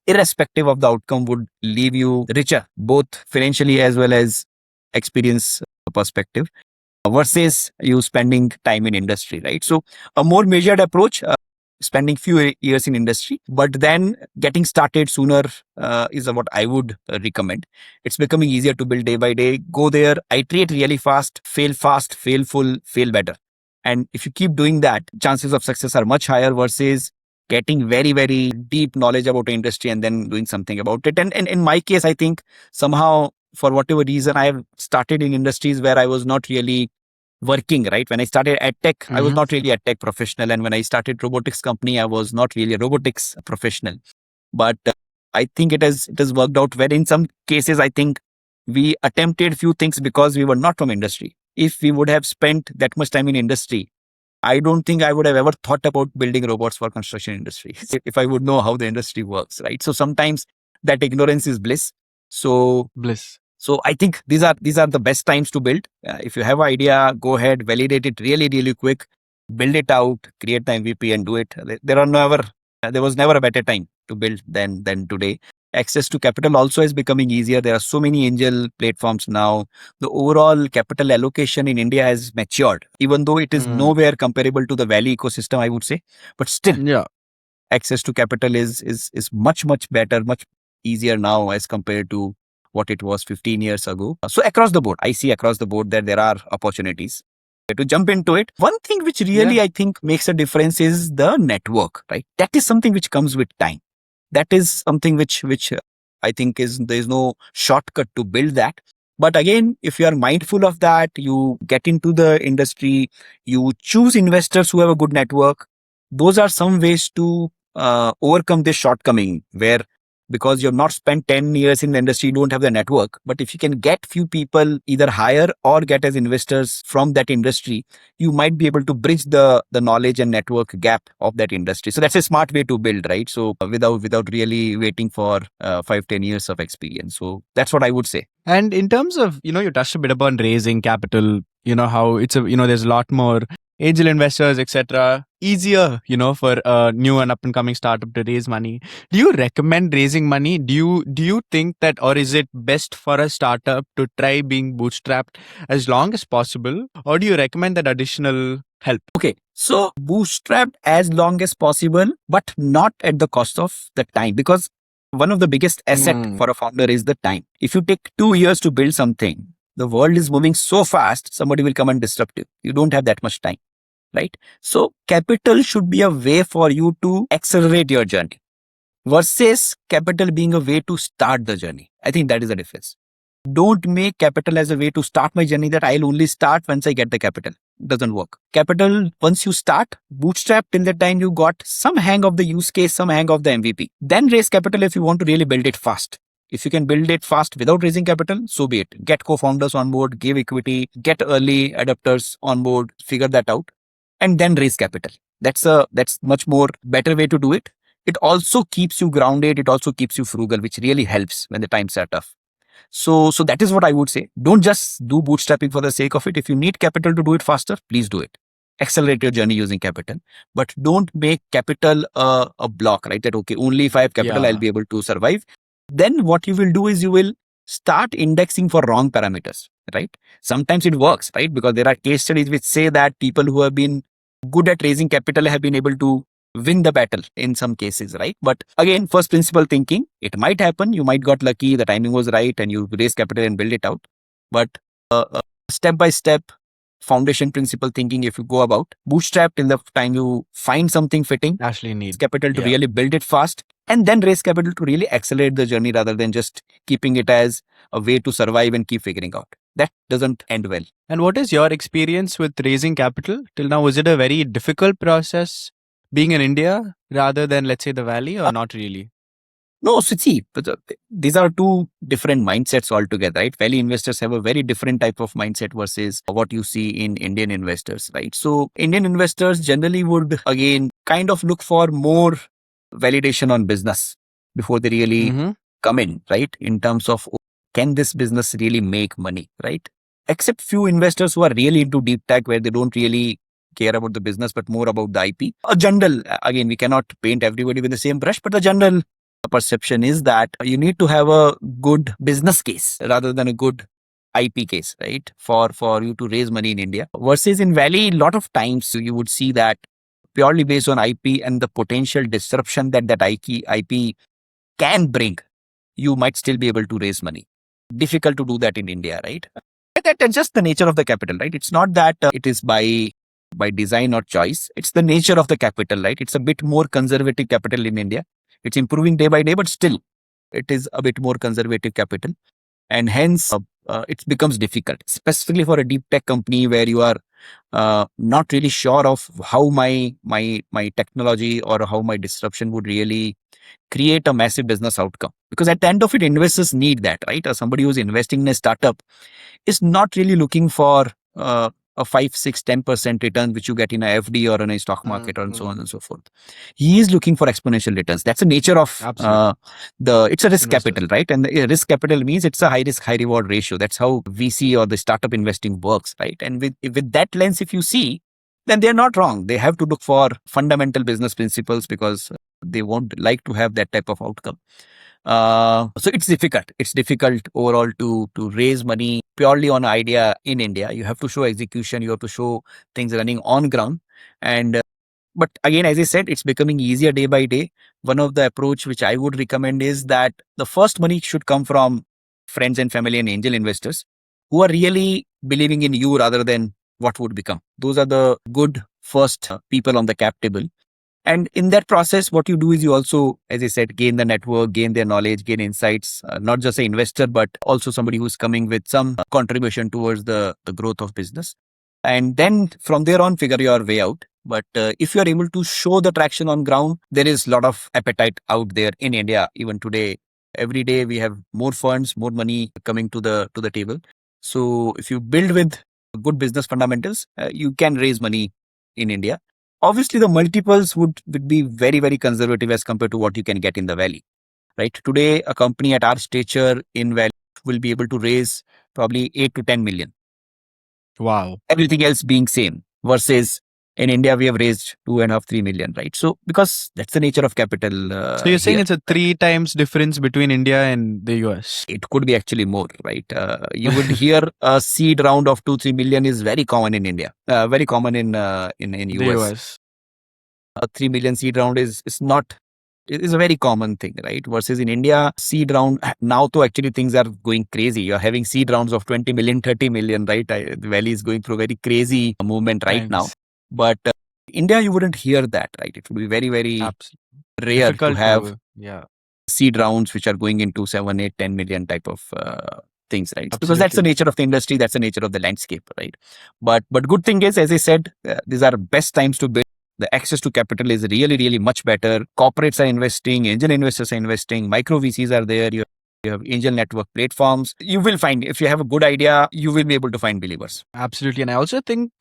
irrespective of the outcome would leave you richer, both financially as well as experience perspective, versus you spending time in industry, right? So a more measured approach, spending few years in industry, but then getting started sooner is what I would recommend. It's becoming easier to build day by day. Go there, iterate really fast, fail full, fail better. And if you keep doing that, chances of success are much higher versus getting very, very deep knowledge about the industry and then doing something about it. And in my case, I think somehow, for whatever reason, I have started in industries where I was not really working, right? When I started edtech, I was Hmm. not really a tech professional. And when I started robotics company, I was not really a robotics professional. But I think it has worked out well. In some cases, I think we attempted few things because we were not from industry. If we would have spent that much time in industry, I don't think I would have ever thought about building robots for construction industry if I would know how the industry works, right? So sometimes that ignorance is bliss. So Bliss. so I think these are the best times to build. If you have an idea, go ahead, validate it really, really quick, build it out, create the MVP, and do it. There was never a better time to build than today. Access to capital also is becoming easier. There are so many angel platforms now. The overall capital allocation in India has matured, even though it is Mm. nowhere comparable to the Valley ecosystem, I would say. But still, Yeah. access to capital is much better, much easier now as compared to what it was 15 years ago. So across the board, I see across the board that there are opportunities to jump into it. One thing which Yeah. really I think makes a difference is the network, right? That is something which comes with time. That is something which I think is there is no shortcut to build that. But again, if you are mindful of that, you get into the industry, you choose investors who have a good network. Those are some ways to overcome this shortcoming where, because you've not spent 10 years in the industry, you don't have the network. But if you can get few people either hire or get as investors from that industry, you might be able to bridge the knowledge and network gap of that industry. So that's a smart way to build, right? So without really waiting for 5-10 years of experience. So that's what I would say. And in terms of, you touched a bit upon raising capital, how there's a lot more angel investors, etc. Easier, for a new and up and coming startup to raise money. Do you recommend raising money? Do you think that, or is it best for a startup to try being bootstrapped as long as possible? Or do you recommend that additional help? Okay, so bootstrap as long as possible, but not at the cost of the time, because one of the biggest asset Mm. for a founder is the time. If you take 2 years to build something, the world is moving so fast, somebody will come and disrupt you. You don't have that much time, right? So capital should be a way for you to accelerate your journey versus capital being a way to start the journey. I think that is the difference. Don't make capital as a way to start my journey that I'll only start once I get the capital. Doesn't work. Capital, once you start, bootstrap till the time you got some hang of the use case, some hang of the MVP. Then raise capital if you want to really build it fast. If you can build it fast without raising capital, so be it. Get co-founders on board, give equity, get early adopters on board, figure that out, and then raise capital. That's much more better way to do it. It also keeps you grounded. It also keeps you frugal, which really helps when the times are tough. So that is what I would say. Don't just do bootstrapping for the sake of it. If you need capital to do it faster, please do it. Accelerate your journey using capital, but don't make capital a block, right? That, okay, only if I have capital, I'll Yeah. be able to survive. Then what you will do is you will start indexing for wrong parameters, right? Sometimes it works, right? Because there are case studies which say that people who have been good at raising capital have been able to win the battle in some cases, right? But again, first principle thinking, it might happen. You might got lucky, the timing was right, and you raise capital and build it out. But step by step, foundation principle thinking if you go about. Bootstrap till the time you find something fitting, Actually raise need. capital to Yeah. really build it fast, and then raise capital to really accelerate the journey rather than just keeping it as a way to survive and keep figuring out. That doesn't end well. And what is your experience with raising capital till now? Was it a very difficult process being in India rather than, let's say, the Valley, or not really? No, so see, these are two different mindsets altogether, right? Value investors have a very different type of mindset versus what you see in Indian investors, right? So Indian investors generally would again kind of look for more validation on business before they really Mm-hmm. come in, right? In terms of can this business really make money, right? Except few investors who are really into deep tech where they don't really care about the business but more about the IP. A general, again, we cannot paint everybody with the same brush, but the general perception is that you need to have a good business case rather than a good IP case, right? For you to raise money in India versus in Valley, a lot of times you would see that purely based on IP and the potential disruption that IP can bring, you might still be able to raise money. Difficult to do that in India, right? That's just the nature of the capital, right? It's not that it is by design or choice. It's the nature of the capital, right? It's a bit more conservative capital in India. It's improving day by day, but still it is a bit more conservative capital. And hence it becomes difficult, specifically for a deep tech company where you are not really sure of how my technology or how my disruption would really create a massive business outcome. Because at the end of it, investors need that, right? Or somebody who's investing in a startup is not really looking for a 5, 6, 10% return, which you get in a FD or in a stock market or so on and so forth. He is looking for exponential returns. That's the nature of Absolutely. it's a risk Investors. capital, right? And the risk capital means it's a high risk, high reward ratio. That's how VC or the startup investing works, right? And with that lens, if you see, then they're not wrong. They have to look for fundamental business principles because they won't like to have that type of outcome. So it's difficult. It's difficult overall to raise money purely on idea in India. You have to show execution. You have to show things running on ground. And but again, as I said, it's becoming easier day by day. One of the approach which I would recommend is that the first money should come from friends and family and angel investors who are really believing in you rather than what would become. Those are the good first people on the cap table. And in that process, what you do is you also, as I said, gain the network, gain their knowledge, gain insights, not just an investor, but also somebody who's coming with some contribution towards the growth of business. And then from there on, figure your way out. But if you are able to show the traction on ground, there is a lot of appetite out there in India. Even today, every day we have more funds, more money coming to the table. So if you build with good business fundamentals, you can raise money in India. Obviously, the multiples would be very, very conservative as compared to what you can get in the Valley, right? Today, a company at our stature in Valley will be able to raise probably 8 to 10 million. Wow. Everything else being same versus in India, we have raised 2.5, 3 million, right? So because that's the nature of capital. So you're saying here. it's a 3 times difference between India and the US? It could be actually more, right? You would hear a seed round of 2, 3 million is very common in India, very common in The US. US. A 3 million seed round is not. It is a very common thing, right? Versus in India, seed round now, though actually things are going crazy. You're having seed rounds of 20 million, 30 million, right? The Valley is going through a very crazy movement right now. Thanks. But India, you wouldn't hear that, right? It would be very, very Absolutely. rare to Difficult have to, yeah. seed rounds which are going into 7, 8, 10 million type of things, right? Because that's the Absolutely. nature of the industry, that's the nature of the landscape, right? But good thing is, as I said, these are best times to build. The access to capital is really, really much better. Corporates are investing, angel investors are investing, micro VCs are there. You have angel network platforms. You will find, if you have a good idea, you will be able to find believers. Absolutely. And I also think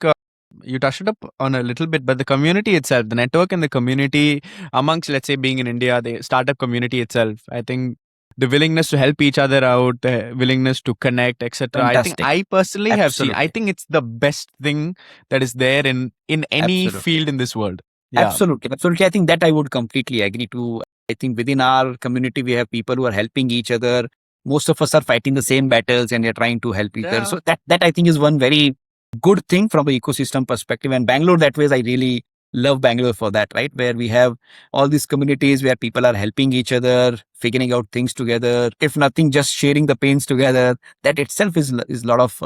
you touched it up on a little bit, but the community itself, the network and the community amongst, let's say, being in India, the startup community itself, I think the willingness to help each other out, the willingness to connect, etc. I think Fantastic. I personally have seen, I Absolutely. think it's the best thing that is there in any Absolutely. field in this world. Yeah. Absolutely. Absolutely. I think that I would completely agree to. I think within our community, we have people who are helping each other. Most of us are fighting the same battles and we are trying to help each other. Yeah. So that I think is one very good thing from the ecosystem perspective. And Bangalore, that way, I really love Bangalore for that, right? Where we have all these communities where people are helping each other, figuring out things together. If nothing, just sharing the pains together. That itself is a lot of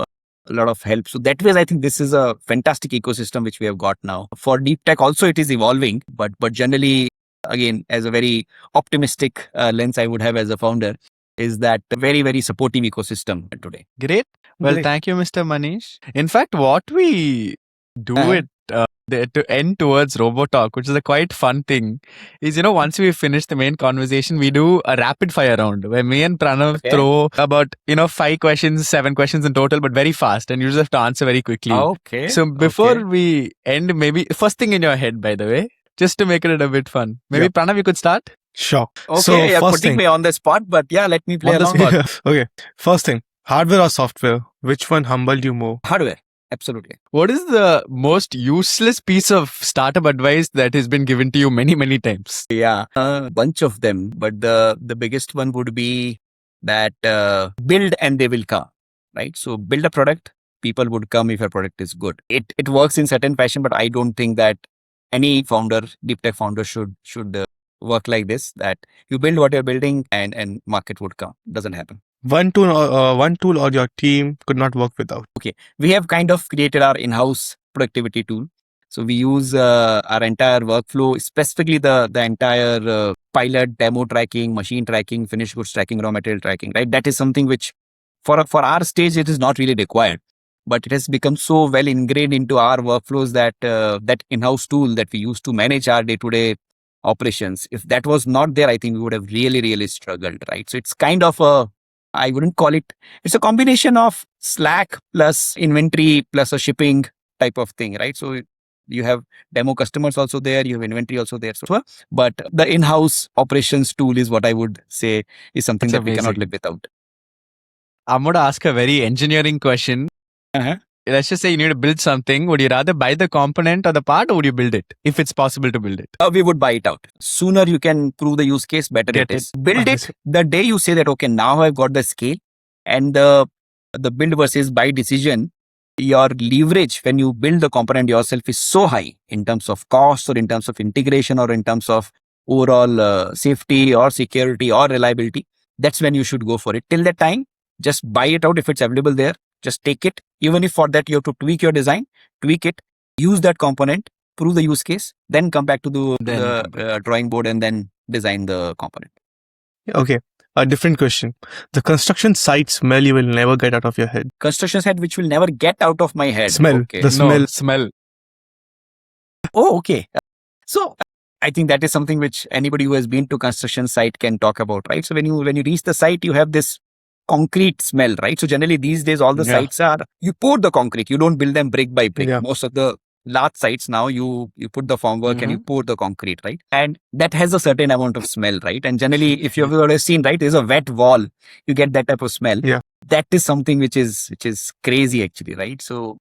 a lot of help. So that way, I think this is a fantastic ecosystem which we have got now. For deep tech also it is evolving, but generally, again, as a very optimistic lens I would have as a founder, is that a very, very supportive ecosystem today. Great. Well, Great. thank you, Mr. Manish. In fact, what we do Uh-huh. to end towards RoboTalk, which is a quite fun thing, is, once we finish the main conversation, we do a rapid fire round where me and Pranav Okay. throw about, 5 questions, 7 questions in total, but very fast. And you just have to answer very quickly. Okay. So before Okay. we end, maybe first thing in your head, by the way, just to make it a bit fun. Maybe Yeah. Pranav, you could start. Sure. Okay, So you're first putting thing. me on the spot, but yeah, let me play On the along. spot. Okay. First thing. Hardware or software? Which one humbled you more? Hardware, absolutely. What is the most useless piece of startup advice that has been given to you many, many times? Yeah, a bunch of them, but the biggest one would be that build and they will come, right? So build a product, people would come if your product is good. It works in certain fashion, but I don't think that any founder, deep tech founder, should work like this. That you build what you're building and market would come. Doesn't happen. One tool or your team could not work without. We have kind of created our in-house productivity tool. So we use our entire workflow, specifically the entire pilot, demo tracking, machine tracking, finished goods tracking, raw material tracking, right? That is something which for our stage, it is not really required, but it has become so well ingrained into our workflows that that in-house tool that we use to manage our day-to-day operations, if that was not there, I think we would have really, really struggled, right? So it's kind of I wouldn't call it, it's a combination of Slack plus inventory plus a shipping type of thing, right? So you have demo customers also there, you have inventory also there. So, but the in-house operations tool is what I would say is something That's that we cannot amazing. live without. I'm going to ask a very engineering question. Uh-huh. Let's just say you need to build something. Would you rather buy the component or the part, or would you build it if it's possible to build it? We would buy it out. Sooner you can prove the use case, better Get it is. Build it the day you say that, okay, now I've got the scale, and the build versus buy decision, your leverage when you build the component yourself is so high in terms of cost or in terms of integration or in terms of overall safety or security or reliability. That's when you should go for it. Till that time, just buy it out if it's available there. Just take it. Even if for that you have to tweak your design, tweak it, use that component, prove the use case, then come back to the drawing board and then design the component. Okay. A different question. The construction site smell you will never get out of your head. Construction site which will never get out of my head. Smell. Okay. The smell. Smell. Oh, okay. So I think that is something which anybody who has been to construction site can talk about, right? So when you reach the site, you have this concrete smell, right? So generally these days, all the Yeah. sites are, you pour the concrete, you don't build them brick by brick. Yeah. Most of the large sites now, you put the formwork and you pour the concrete, right? And that has a certain amount of smell, right? And generally, if you've ever seen, right, there's a wet wall, you get that type of smell. Yeah. That is something which is crazy actually, right? So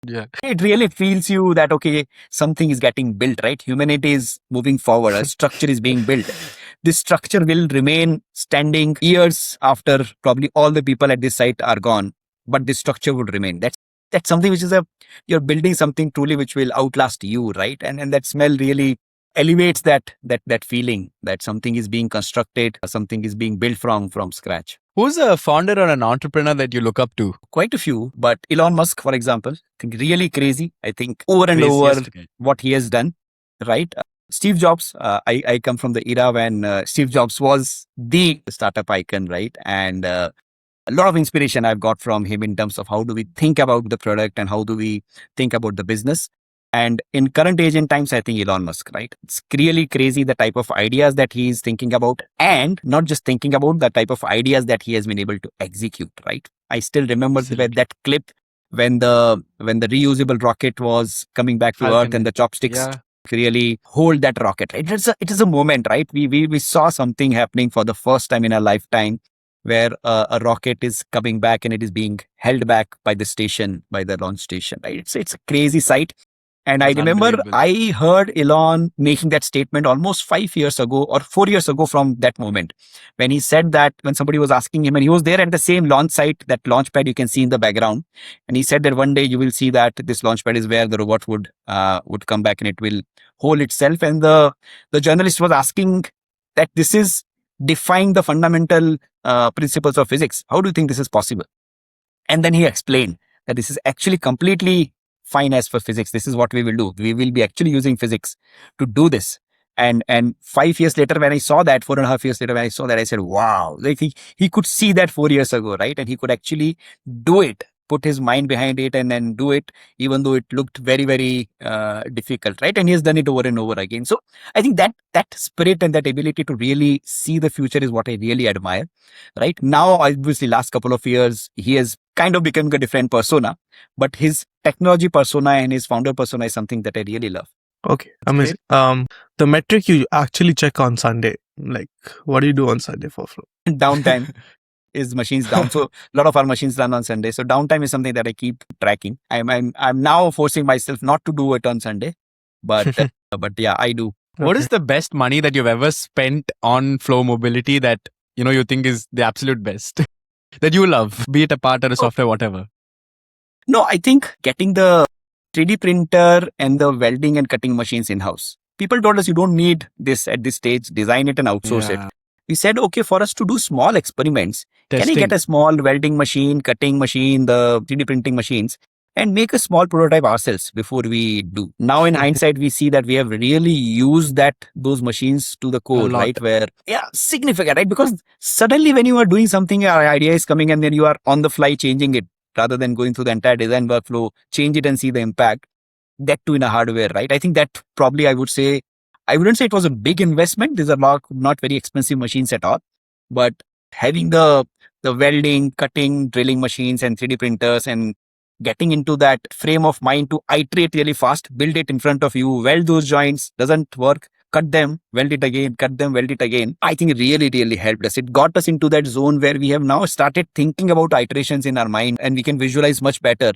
Yeah. it really feels you that, okay, something is getting built, right? Humanity is moving forward. A structure is being built. This structure will remain standing years after probably all the people at this site are gone, but this structure would remain. That's something which is you're building something truly which will outlast you, right? And that smell really elevates that feeling that something is being constructed, something is being built from scratch. Who's a founder or an entrepreneur that you look up to? Quite a few, but Elon Musk, for example, I think really crazy. I think over and Craziest over guy. what he has done, right? Steve Jobs, I come from the era when Steve Jobs was the startup icon, right? And a lot of inspiration I've got from him in terms of how do we think about the product and how do we think about the business. And in current age and times, I think Elon Musk, right? It's really crazy the type of ideas that he's thinking about, and not just thinking about the type of ideas that he has been able to execute, right? I still remember that clip when the reusable rocket was coming back to Earth and the chopsticks really hold that rocket, right? It is a moment, right? We saw something happening for the first time in our lifetime where a rocket is coming back and it is being held back by the launch station, right? It's a crazy sight. And I remember I heard Elon making that statement almost 5 years ago or 4 years ago from that moment when he said that when somebody was asking him, and he was there at the same launch site, that launch pad you can see in the background. And he said that one day you will see that this launch pad is where the robot would come back and it will hold itself. And the journalist was asking that this is defying the fundamental principles of physics. How do you think this is possible? And then he explained that this is actually completely fine as per physics. This is what we will do. We will be actually using physics to do this. And 5 years later, when I saw that, 4.5 years later, when I saw that, I said, wow, like he could see that 4 years ago, right? And he could actually do it, put his mind behind it and then do it, even though it looked very, very difficult, right? And he has done it over and over again. So I think that spirit and that ability to really see the future is what I really admire, right? Now, obviously, last couple of years, he has kind of become a different persona, but his technology persona and his founder persona is something that I really love. Okay, That's amazing. The metric you actually check on Sunday, like what do you do on Sunday for Flo? Downtime is machines down. So a lot of our machines run on Sunday. So downtime is something that I keep tracking. I'm now forcing myself not to do it on Sunday, but but yeah, I do. What is the best money that you've ever spent on Flow Mobility that you think is the absolute best that you love, be it a part or a software, whatever? No, I think getting the 3D printer and the welding and cutting machines in-house. People told us you don't need this at this stage, design it and outsource it. We said, okay, for us to do small experiments, can I get a small welding machine, cutting machine, the 3D printing machines, and make a small prototype ourselves before we do? Now, in hindsight, we see that we have really used those machines to the core, right? Where, significant, right? Because suddenly when you are doing something, your idea is coming and then you are on the fly changing it rather than going through the entire design workflow, change it and see the impact. That too in a hardware, right? I think that probably I wouldn't say it was a big investment. These are not very expensive machines at all. But having the welding, cutting, drilling machines and 3D printers and getting into that frame of mind to iterate really fast, build it in front of you, weld those joints, doesn't work, cut them, weld it again, cut them, weld it again. I think it really, really helped us. It got us into that zone where we have now started thinking about iterations in our mind and we can visualize much better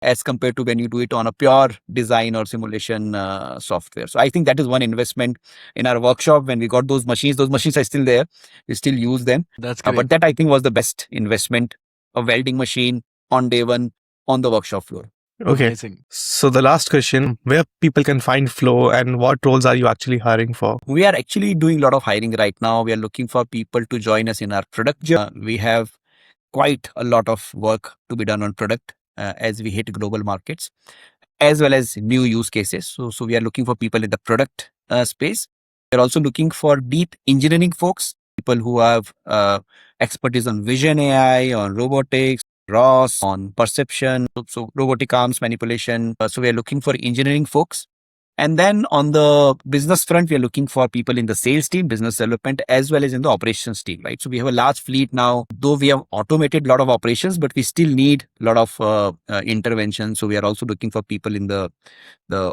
as compared to when you do it on a pure design or simulation software. So I think that is one investment in our workshop. When we got those machines are still there. We still use them. That's great. But that I think was the best investment, a welding machine on day one on the workshop floor. Okay. Amazing. So the last question, where people can find Flo and what roles are you actually hiring for? We are actually doing a lot of hiring right now. We are looking for people to join us in our product journey. We have quite a lot of work to be done on product as we hit global markets, as well as new use cases. So we are looking for people in the product space. We're also looking for deep engineering folks, people who have expertise on vision AI, on robotics, RaaS, on perception, so robotic arms manipulation. So we are looking for engineering folks. And then on the business front, we are looking for people in the sales team, business development, as well as in the operations team, right? So we have a large fleet now, though we have automated a lot of operations, but we still need a lot of intervention. So we are also looking for people in the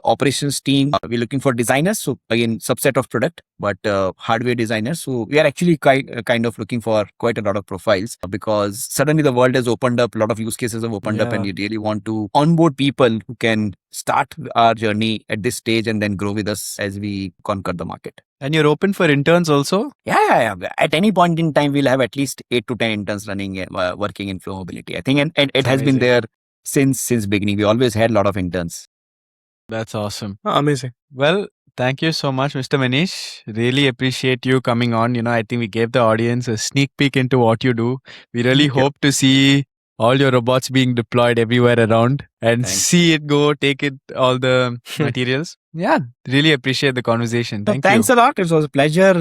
operations team. We're looking for designers. So again, subset of product, but hardware designers. So we are actually kind of looking for quite a lot of profiles because suddenly the world has opened up, a lot of use cases have opened up, and we really want to onboard people who can start our journey at this stage and then grow with us as we conquer the market. And you're open for interns also? Yeah. At any point in time, we'll have at least 8 to 10 interns running, working in Flo Mobility. I think, and it has been there since beginning. We always had a lot of interns. That's awesome. Amazing. Well, thank you so much, Mr. Manish. Really appreciate you coming on. I think we gave the audience a sneak peek into what you do. We really hope to see all your robots being deployed everywhere around and see it go, take it, all the materials. Yeah, really appreciate the conversation. Thanks a lot. It was a pleasure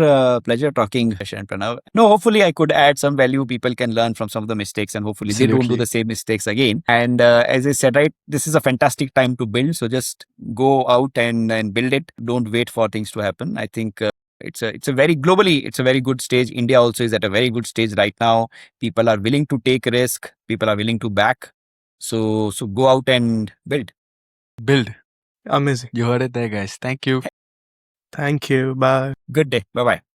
talking, Pranav. No, hopefully I could add some value. People can learn from some of the mistakes and hopefully they don't do the same mistakes again. And as I said, right, this is a fantastic time to build. So just go out and build it. Don't wait for things to happen. I think it's a very globally, it's a very good stage. India also is at a very good stage right now. People are willing to take risk. People are willing to back. So go out and build. Amazing. You heard it there, guys. Thank you. Thank you. Bye. Good day. Bye-bye.